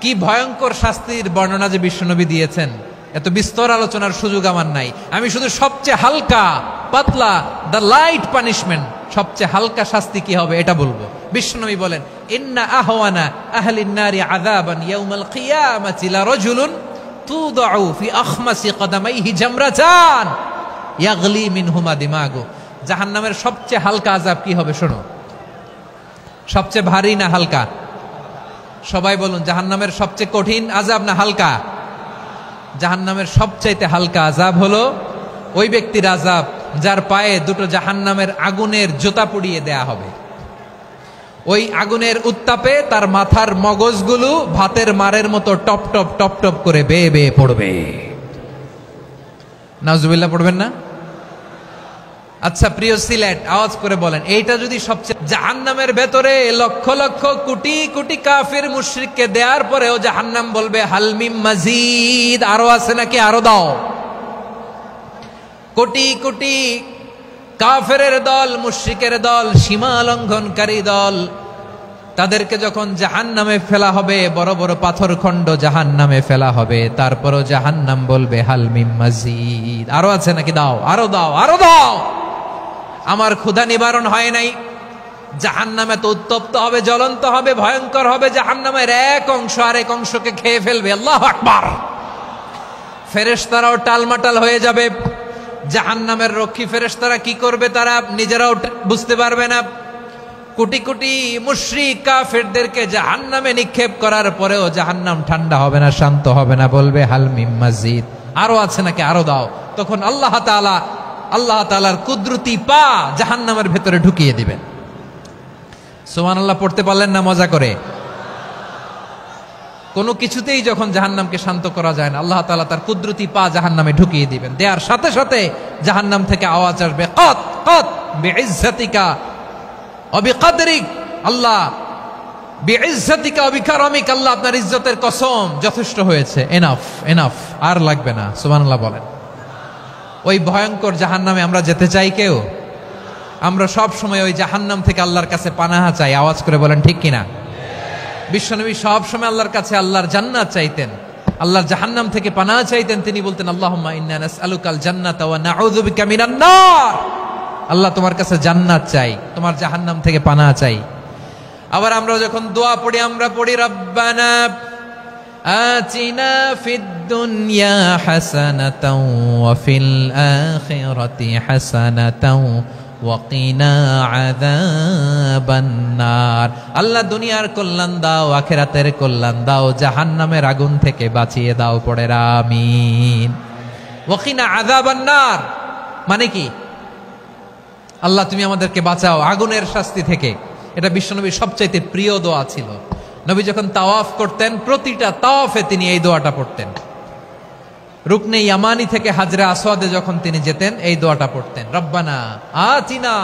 কি ভয়ঙ্কর শাস্তির বর্ণনা যে বিশ্বনবী দিয়েছেন, এত বিস্তর আলোচনার সুযোগ আমার নাই। আমি শুধু সবচেয়ে হালকা পাতলা, দ্য লাইট পানিশমেন্ট, সবচেয়ে হালকা শাস্তি কি হবে এটা বলবো। বিশ্বনবী বলেন, ইন্না আহওয়ানা আহলিন নারি আযাবান ইয়াউমাল কিয়ামাতি লারাজুলুন তুদাউ ফি আখমাসি কদামাইহি জামরাতান ইয়াগলি মিনহুমা দিমাগু। জাহান্নামের সবচেয়ে হালকা আযাব কি হবে শোনো। সবচেয়ে ভারী না হালকা? সবাই বলুন, জাহান্নামের সবচেয়ে কঠিন আযাব না হালকা? জাহান্নামের সবচাইতে হালকা আযাব হলো ওই ব্যক্তির আযাব যার পায়ে দুটো জাহান্নামের আগুনের জুতা পুড়িয়ে দেয়া হবে। ওই আগুনের উত্তাপে তার মাথার মগজগুলো ভাতের মারের মতো টপ টপ টপ টপ করে বেয়ে বেয়ে পড়বে। নাউজুবিল্লাহ পড়বেন না? আচ্ছা প্রিয় সিলেট, আওয়াজ করে বলেন, এইটা যদি সবচেয়ে, জাহান্নামের ভেতরে লক্ষ লক্ষ কোটি কোটি কাফির মুশরিককে দেওয়ার পরেও জাহান্নাম বলবে হাল মিন মাজিদ, আরো আছে নাকি, আরো দাও। কোটি কোটি কাফেরের দল, মুশরিকের দল, সীমা লঙ্ঘনকারী দল, তাদেরকে যখন জাহান্নামে ফেলা হবে, বড় বড় পাথর খণ্ড জাহান্নামে ফেলা হবে, তারপরও জাহান্নাম বলবে হাল মিন মাজিদ, আরো আছে নাকি, দাও, আরো দাও, আরো দাও। আমার ক্ষুধা নিবারণ হয় নাই। জাহান্নামে তো উত্তপ্ত হবে, জ্বলন্ত হবে, ভয়ঙ্কর হবে। জাহান্নামের এক অংশ আরেক অংশকে খেয়ে ফেলবে। আল্লাহু আকবার। ফেরেশতারাও টালমাটাল হয়ে যাবে। জাহান্নামের রক্ষী ফেরেশতারা কি করবে তারা নিজেরাও বুঝতে পারবে না। কোটি কোটি মুশরিক কাফেরদেরকে জাহান্নামে নিক্ষেপ করার পরেও জাহান্নাম ঠান্ডা হবে না, শান্ত হবে না, বলবে হাল মিন মাজিদ, আরো আছে নাকি, আরো দাও। তখন আল্লাহ তাআলার কুদরতি পা জাহান্নামের ভেতরে ঢুকিয়ে দিবেন। সুবহানাল্লাহ পড়তে পারলেন না মজা করে? কোনো কিছুতেই যখন জাহান্নামকে শান্ত করা যায় না, আল্লাহ তাআলা তার কুদরতি পা জাহান্নামে ঢুকিয়ে দিবেন। দেওয়ার সাথে সাথে জাহান্নাম থেকে আওয়াজ আসবে, কত কত বিইজ্জাতিকা ওয়া বিকদরিক, আল্লাহ বিইজ্জাতিকা ওয়া বিকারামিক, আল্লাহ আপনার ইজ্জতের কসম, যথেষ্ট হয়েছে, এনাফ এনাফ, আর লাগবে না। সুবহানাল্লাহ বলেন। ওই ভয়ঙ্কর জাহান্নামে আমরা যেতে চাই কেউ? আমরা সব সময় ওই জাহান্নাম থেকে আল্লাহর কাছে পানাহা চাই। আওয়াজ করে বলেন ঠিক কিনা? বিশ্বনবী সব সময় আল্লাহর কাছে আল্লাহর জান্নাত চাইতেন, আল্লাহর জাহান্নাম থেকে পানাহা চাইতেন। তিনি বলতেন আল্লাহুম্মা ইন্না নাসআলুকাল জান্নাতা ওয়া নাউযু বিকা মিনান নার, আল্লাহ তোমার কাছে জান্নাত চাই, তোমার জাহান্নাম থেকে পানাহা চাই। আবার আমরা যখন দোয়া পড়ি, আমরা পড়ি রব্বানা আতিনা ফিদ দুনিয়া হাসানাতাও ওয়া ফিল আখিরাতি হাসানাতাও ওয়া কিনা আযাবান নার, আল্লাহ দুনিয়ার কল্যাণ দাও, আখিরাতের কল্যাণ দাও, জাহান্নামের আগুন থেকে বাঁচিয়ে দাও, পড়ে আমিন। ওয়া কিনা আযাবান নার মানে কি? আল্লাহ তুমি আমাদেরকে বাঁচাও আগুনের শাস্তি থেকে। এটা বিশ্বনবীর সবচাইতে প্রিয় দোয়া ছিল। নবী যখন তাওয়াফ করতেন, প্রতিটা তাওয়াফে তিনি এই দোয়াটা পড়তেন। রুকনে ইয়ামানি থেকে হাজরে আসওয়াদে যখন তিনি যেতেন, এই দোয়াটা পড়তেন, রব্বানা আতিনা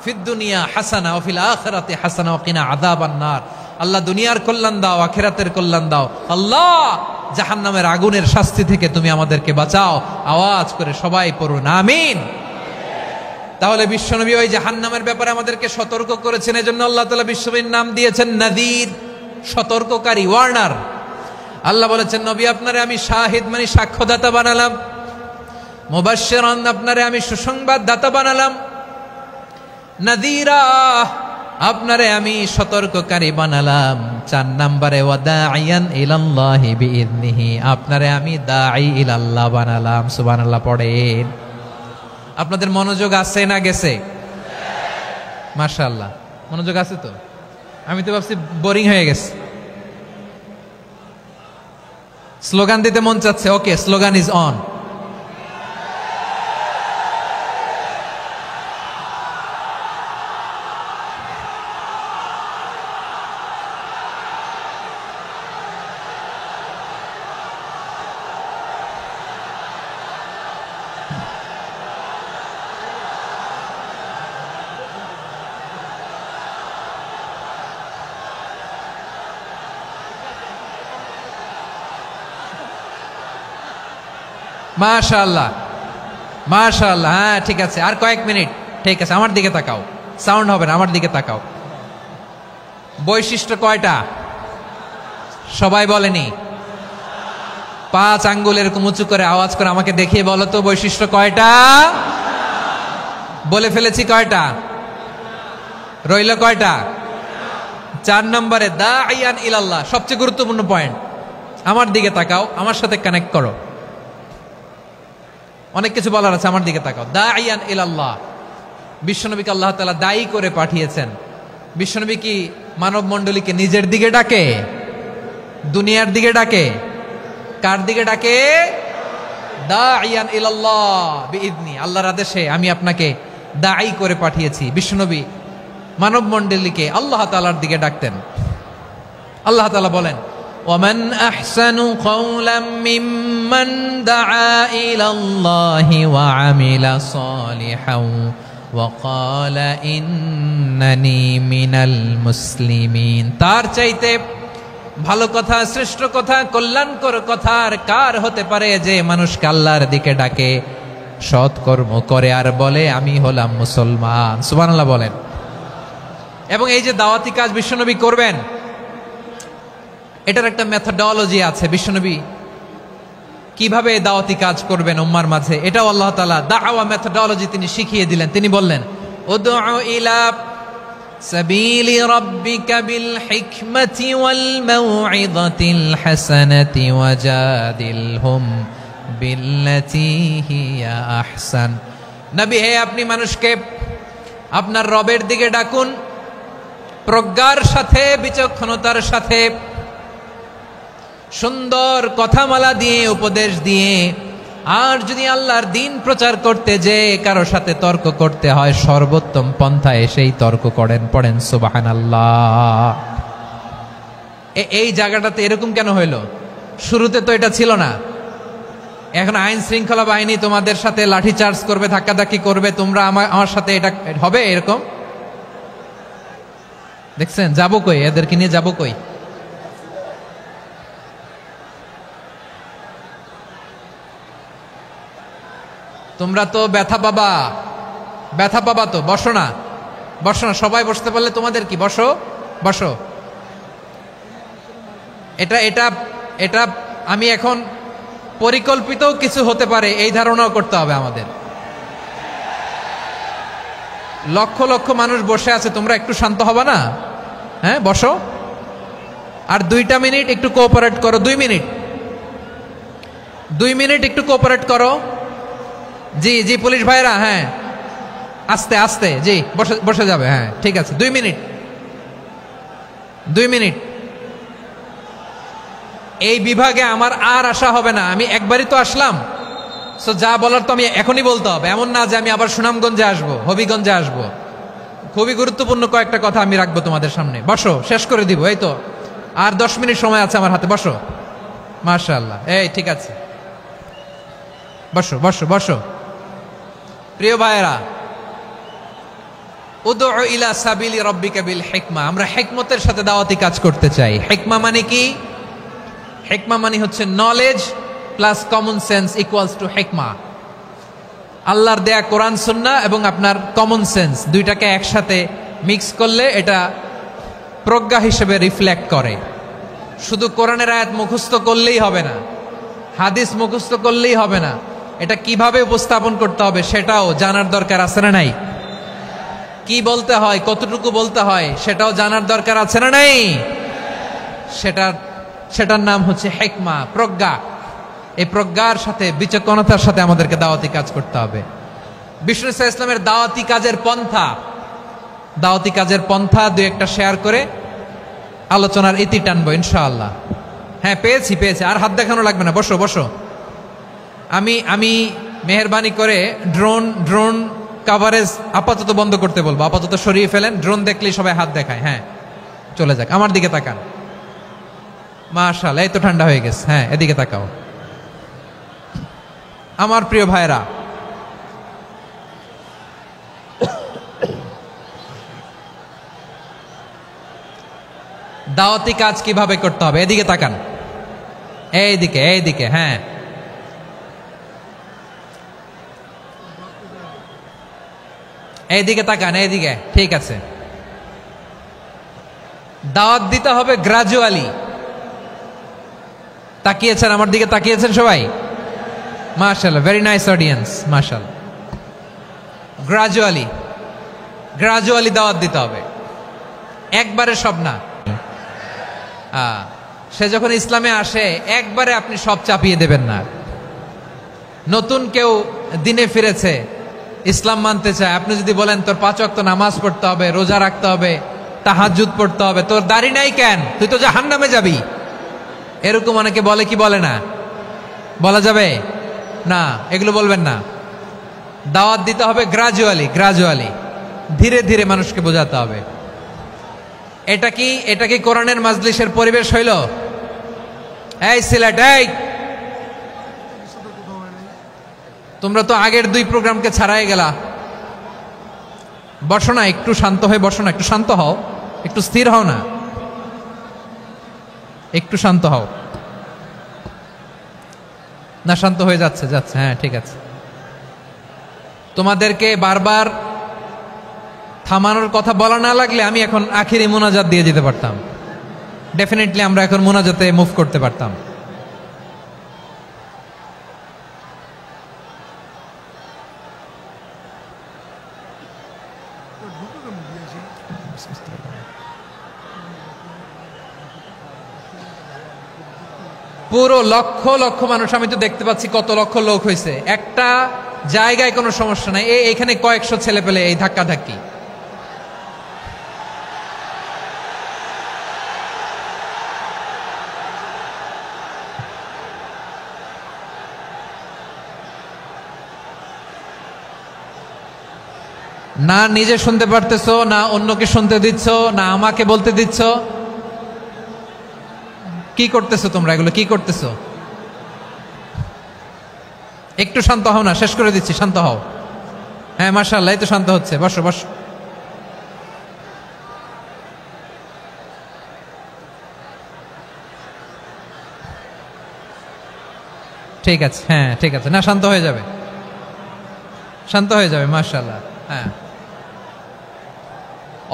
ফিদ দুনিয়া হাসানা ওয়া ফিল আখিরাতি হাসানা ওয়া কিনা আযাবান নার, আল্লাহ দুনিয়ার কল্যাণ দাও, আখিরাতের কল্যাণ দাও, আল্লাহ জাহান্নামের আগুনের শাস্তি থেকে তুমি আমাদেরকে বাঁচাও। আওয়াজ করে সবাই পড়ুন আমিন। তাহলে বিশ্বনবী ওই জাহান্নামের ব্যাপারে আমাদেরকে সতর্ক করেছেন। এজন্য আল্লাহ তাআলা বিশ্বনবীর নাম দিয়েছেন নাযীর, সতর্ককারী, ওয়ার্নার। আল্লাহ বলেছেন নবী আপনারে আমি শাহিদ মানে সাক্ষ্যদাতা বানালাম, মুবাশশিরান আপনারে আমি সুসংবাদ দাতা বানালাম, নাযীরা আপনারে আমি সতর্ককারী বানালাম। 4 নম্বরে ওয়াদাইয়ান ইলাল্লাহি বিইذনিহি, আপনারে আমি দাঈ ইলাল্লাহ বানালাম। সুবহানাল্লাহ পড়েন। আপনাদের মনোযোগ আছে না গেছে? মাশাআল্লাহ মনোযোগ আছে তো? আমি তো ভাবছি বোরিং হয়ে গেছে। স্লোগান দিতে মন চাচ্ছে। ওকে, স্লোগান ইজ অন। মাশাআল্লাহ মাশাআল্লাহ। হ্যাঁ ঠিক আছে, আর কয়েক মিনিট। ঠিক আছে, আমার দিকে তাকাও, সাউন্ড হবে না, আমার দিকে তাকাও। বৈশিষ্ট্য কয়টা সবাই বলেনি? 5 আঙ্গুল এরকম উঁচু করে আওয়াজ করে আমাকে দেখিয়ে বলো তো বৈশিষ্ট্য কয়টা? বলে ফেলেছি কয়টা? রইল কয়টা? 4 নম্বরে দাঈয়ান ইলাল্লাহ, সবচেয়ে গুরুত্বপূর্ণ পয়েন্ট। আমার দিকে তাকাও, আমার সাথে কানেক্ট করো। অনেক কিছু বলার আছে, আমার দিকে তাকাও। দাঈয়ান ইলাল্লাহ, বিশ্বনবীকে আল্লাহ তাআলা দায়ী করে পাঠিয়েছেন। বিশ্বনবী কি মানব মণ্ডলীকে নিজের দিকে ডাকে, দুনিয়ার দিকে ডাকে? কার দিকে ডাকে? দাইয়ান ইলাল্লাহ বিইذনি, আল্লাহর আদেশে আমি আপনাকে দাঈ করে পাঠিয়েছি। বিশ্বনবী মানব মণ্ডলীকে আল্লাহ তাআলার দিকে ডাকতেন। আল্লাহ তাআলা বলেন, ওয়ামান আহসানু কাওলাম মিম্মান দাআ ইলাল্লাহি ওয়া আমিলা সালিহান ওয়া ক্বালা ইন্নানি মিনাল মুসলিমিন। তার চাইতে ভালো কথা, শ্রেষ্ঠ কথা, কল্যাণকর কথা আর কার হতে পারে যে মানুষকে আল্লাহর দিকে ডাকে, সৎকর্ম করে আর বলে আমি হলাম মুসলমান। সুবহানাল্লাহ বলেন। এবং এই যে দাওয়াতি কাজ বিশ্বনবী করবেন, এটার একটা মেথডোলজি আছে। বিশ্বনবী কিভাবে দাওয়াতি কাজ করবেন উম্মার মাঝে, এটাও আল্লাহ তাআলা দাওয়া মেথডোলজি তিনি শিখিয়ে দিলেন। তিনি বললেন, উদউ ইলা সাবিলি রাব্বিকা বিল হিকমাতি ওয়াল মাউইযাতিল হাসানাতি ওয়াজাদিলহুম বিল্লাতী হিয়া আহসান। নবী হে, আপনি মানুষকে আপনার রবের দিকে ডাকুন প্রজ্ঞার সাথে, বিচক্ষণতার সাথে, সুন্দর কথামালা দিয়ে, উপদেশ দিয়ে। আর যদি আল্লাহর দিন প্রচার করতে যে কারো সাথে তর্ক করতে হয়, সর্বোত্তম পন্থায় সেই তর্ক করেন। পড়েন সুবহানাল্লাহ। এই জায়গাটাতে এরকম কেন হইল? শুরুতে তো এটা ছিল না। এখন আইন শৃঙ্খলা বাহিনী তোমাদের সাথে লাঠি চার্জ করবে, ধাক্কাধাক্কি করবে, তোমরা আমার সাথে এটা হবে এরকম? দেখছেন যাবো কই? এদেরকে নিয়ে যাবো কই? তোমরা তো ব্যথা পাবা, ব্যথা পাবা তো। বসো না, বসো না, সবাই বসতে পারলে তোমাদের কি? বসো, বসো। এটা এটা এটা আমি এখন পরিকল্পিত কিছু হতে পারে এই ধারণাও করতে হবে আমাদের। লক্ষ লক্ষ মানুষ বসে আছে, তোমরা একটু শান্ত হবা না? হ্যাঁ, বসো। আর 2টা মিনিট একটু কোঅপারেট করো। 2 মিনিট, 2 মিনিট একটু কোঅপারেট করো। জি জি পুলিশ ভাইরা, হ্যাঁ আস্তে আস্তে, জি বসে বসে যাবে। হ্যাঁ ঠিক আছে, 2 মিনিট, 2 মিনিট। এই বিভাগে আমার আর আসা হবে না, আমি একবারই তো আসলাম। সো যা বলার তো আমি এখনই বলতে হবে, এমন না যে আমি আবার সুনামগঞ্জে আসবো, হবিগঞ্জে আসবো। খুবই গুরুত্বপূর্ণ কয়েকটা কথা আমি রাখবো তোমাদের সামনে। বসো, শেষ করে দিব। এই তো আর 10 মিনিট সময় আছে আমার হাতে। বসো। মাশাআল্লাহ, এই ঠিক আছে, বসো বসো বসো। প্রিয় ভাইয়েরা, উদউ ইলা সাবিলি রাব্বিকা বিল হিকমা, আমরা হিকমতের সাথে দাওয়াতি কাজ করতে চাই। হিকমা মানে কি? হিকমা মানে হচ্ছে knowledge plus common sense equals to হিকমা। আল্লাহর দেয়া কোরআন সুন্নাহ এবং আপনার কমন সেন্স, দুইটাকে একসাথে মিক্স করলে এটা প্রজ্ঞা হিসেবে রিফ্লেক্ট করে। শুধু কোরআনের আয়াত মুখস্থ করলেই হবে না, হাদিস মুখস্থ করলেই হবে না, এটা কিভাবে উপস্থাপন করতে হবে সেটাও জানার দরকার আছে না নাই? কি বলতে হয়, কতটুকু বলতে হয় সেটাও জানার দরকার আছে না নাই? সেটার নাম হচ্ছে হিকমা, প্রজ্ঞা। এই প্রজ্ঞার সাথে, বিচক্ষণতার সাথে আমাদেরকে দাওয়াতি কাজ করতে হবে। বিষ্ণু ইসা ইসলামের দাওয়াতি কাজের পন্থা 2-1টা শেয়ার করে আলোচনার ইতি টানবো ইনশাআল্লাহ। হ্যাঁ পেয়েছি, আর হাত দেখানো লাগবে না। বসো বসো। আমি মেহেরবানি করে ড্রোন কাভারেজ আপাতত বন্ধ করতে বলবো, আপাতত সরিয়ে ফেলেন। ড্রোন দেখলেই সবাই হাত দেখায়। হ্যাঁ চলে যাক, আমার দিকে তাকান। মাশাআল্লাহ, এই তো ঠান্ডা হয়ে গেছে। হ্যাঁ এদিকে তাকাও। আমার প্রিয় ভাইরা, দাওয়াতি কাজ কিভাবে করতে হবে এদিকে তাকান। এইদিকে, হ্যাঁ এইদিকে তাকান, এইদিকে, ঠিক আছে। দাওয়াত দিতে হবে গ্রাজুয়ালি। তাকিয়েছেন আমার দিকে, তাকিয়েছেন সবাই? মাশাআল্লাহ, ভেরি নাইস অডিয়েন্স, মাশাআল্লাহ। গ্রাজুয়ালি দাওয়াত দিতে হবে, একবারে সব না। সে যখন ইসলামে আসে একবারে আপনি সব চাপিয়ে দেবেন না। নতুন কেউ দিনে ফিরেছে, ইসলাম মানতে চায়, আপনি যদি বলেন তোর 5 ওয়াক্ত নামাজ পড়তে হবে, রোজা রাখতে হবে, তাহাজ্জুদ পড়তে হবে, তোর দাড়ি নাই কেন, তুই তো জাহান্নামে যাবি, এরকম অনেকে বলে কি বলে না? বলা যাবে না, এগুলো বলবেন না। দাওয়াত দিতে হবে গ্রাজুয়ালি, ধীরে ধীরে মানুষকে বোঝাতে হবে। এটা কি কোরআনের মাজলিসের পরিবেশ হইল? এই সিলেট, এই তোমরা তো আগের 2 প্রোগ্রামকে ছাড়াই গেলা। বসো না, একটু শান্ত হয়ে বসো না, একটু শান্ত হও, একটু স্থির হও না, একটু শান্ত হও না। শান্ত হয়ে যাচ্ছে, হ্যাঁ ঠিক আছে। তোমাদেরকে বারবার থামানোর কথা বলা না লাগলে আমি এখন আখিরি মোনাজাত দিয়ে যেতে পারতাম। ডেফিনেটলি আমরা এখন মোনাজাতে মুভ করতে পারতাম। পুরো লক্ষ লক্ষ মানুষ, আমি তো দেখতে পাচ্ছি কত লক্ষ লোক হয়েছে। একটা জায়গায় কোনো সমস্যা নাই, এখানে কয়েকশো ছেলে পেলে এই ধাক্কা ধাক্কি। না নিজে শুনতে পারতেছো, না অন্যকে শুনতে দিচ্ছ, না আমাকে বলতে দিচ্ছ। কি করতেছো তোমরা? এগুলো কি করতেছো? একটু শান্ত হও না, শেষ করে দিচ্ছি, শান্ত হও। হ্যাঁ মাশাআল্লাহ, এই তো শান্ত হচ্ছে। বসো বসো। ঠিক আছে, হ্যাঁ ঠিক আছে, না শান্ত হয়ে যাবে, শান্ত হয়ে যাবে, মাশাআল্লাহ। হ্যাঁ,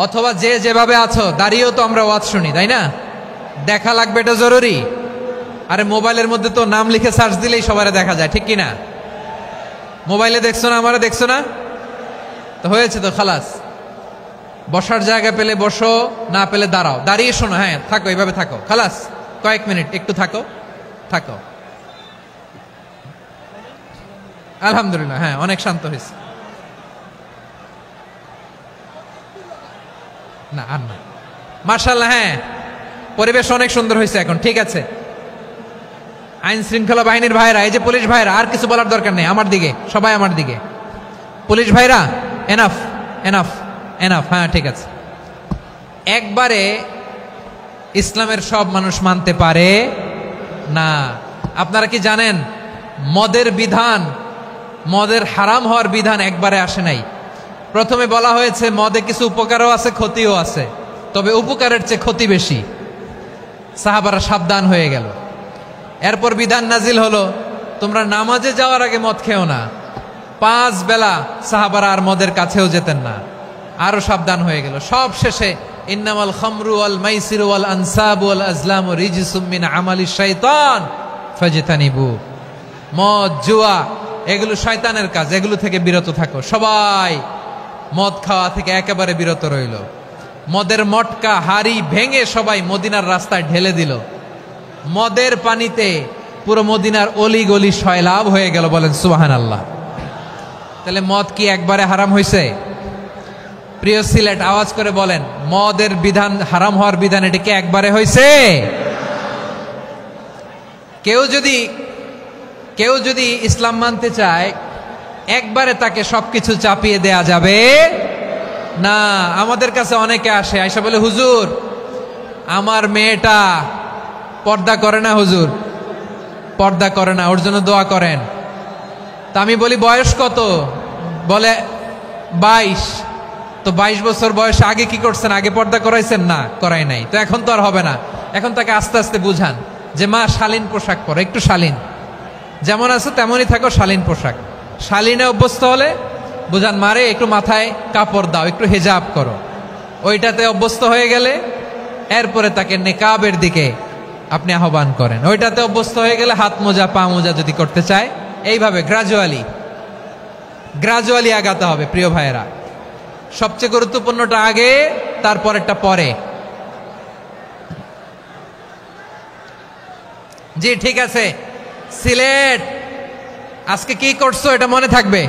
অথবা যে যেভাবে আছো দাঁড়িয়েও তো আমরা ওয়াজ শুনি, তাই না? দেখা লাগবে, এটা জরুরি। আরে মোবাইলের মধ্যে তো নাম লিখে সার্চ দিলেই সবারে দেখা যায়, ঠিক কিনা? মোবাইলে দেখছো না, আমারে দেখছো না, তো হয়েছে তো, খালাস। বসার জায়গা পেলে বসো, না পেলে দাঁড়াও, দাঁড়িয়ে শোনো। হ্যাঁ থাকো, এইভাবে থাকো, খালাস। কয়েক মিনিট একটু থাকো। আলহামদুলিল্লাহ, হ্যাঁ অনেক শান্ত হয়েছে। না আর না, মাশাআল্লাহ, হ্যাঁ পরিবেশ অনেক সুন্দর হয়েছে এখন, ঠিক আছে। আইন শৃঙ্খলা বাহিনীর ভাইরা, এই যে পুলিশ ভাইরা, আর কিছু বলার দরকার নেই, আমার দিকে সবাই, আমার দিকে। পুলিশ ভাইরা, এনাফ এনাফ এনাফ, হ্যাঁ ঠিক আছে। একবারে ইসলামের সব মানুষ মানতে পারে না। আপনারা কি জানেন মদের বিধান, মদের হারাম হওয়ার বিধান একবারে আসে নাই। প্রথমে বলা হয়েছে মদে কিছু উপকারও আছে, ক্ষতিও আছে, তবে উপকারের চেয়ে ক্ষতি বেশি। সাহাবারা সাবধান হয়ে গেল। এরপর বিধান নাজিল হলো, তোমরা নামাজে যাওয়ার আগে মদ খেও না। 5 বেলা সাহাবারা আর মদের কাছেও যেতেন না, আরো সাবধান হয়ে গেল। সব শেষে ইন্নামাল খামরু ওয়াল মাইসিরু ওয়াল আনসাবু ওয়াল আজলামু রিজসুম মিন আমালিশ শাইতান ফাজতানিবু। মদ, জুয়া এগুলো শয়তানের কাজ, এগুলো থেকে বিরত থাকো। সবাই মদ খাওয়া থেকে একেবারে বিরত রইল। মদের মটকা হাড়ি ভেঙে সবাই মদিনার রাস্তায় ঢেলে দিল। মদের পানিতে পুরো মদিনার অলি গলি সয়লাভ হয়ে গেল। বলেন সুবহানাল্লাহ। তাহলে মদ কি একবারে হারাম হয়েছে? প্রিয় সিলেট, আওয়াজ করে বলেন, মদের বিধান, হারাম হওয়ার বিধান, এটা কি একবারে হয়েছে? কেউ যদি ইসলাম মানতে চায়, একবারে তাকে সবকিছু চাপিয়ে দেয়া যাবে না। আমাদের কাছে অনেকে আসে, আয়সা বলে, হুজুর আমার মেয়েটা পর্দা করে না, হুজুর পর্দা করে না, ওর জন্য দোয়া করেন। তা আমি বলি বয়স কত? বলে 22। তো 22 বছর বয়সে আগে কি করছেন? আগে পর্দা করাইছেন? না, করাই নাই। তো এখন তো আর হবে না। এখন তাকে আস্তে আস্তে বুঝান যে মা শালীন পোশাক পরো, একটু শালীন, যেমন আছে তেমনই থাকো, শালীন পোশাক। শালীনে অভ্যস্ত হলে বুঝান, মারে একটু মাথায় কাপড় দাও, একটু হেজাব করো। ওইটাতে অভ্যস্ত হয়ে গেলে এরপরে তাকে নেকাবের দিকে আপনি আহ্বান করেন। ওইটাতে অভ্যস্ত হয়ে গেলে হাত মোজা, পা মোজা যদি করতে চায়, এইভাবে গ্রাজুয়ালি আগাতে হবে। প্রিয় ভাইয়েরা, সবচেয়ে গুরুত্বপূর্ণটা আগে, তারপরেরটা পরে। জি ঠিক আছে। সিলেট আজকে কি করছো এটা মনে থাকবে।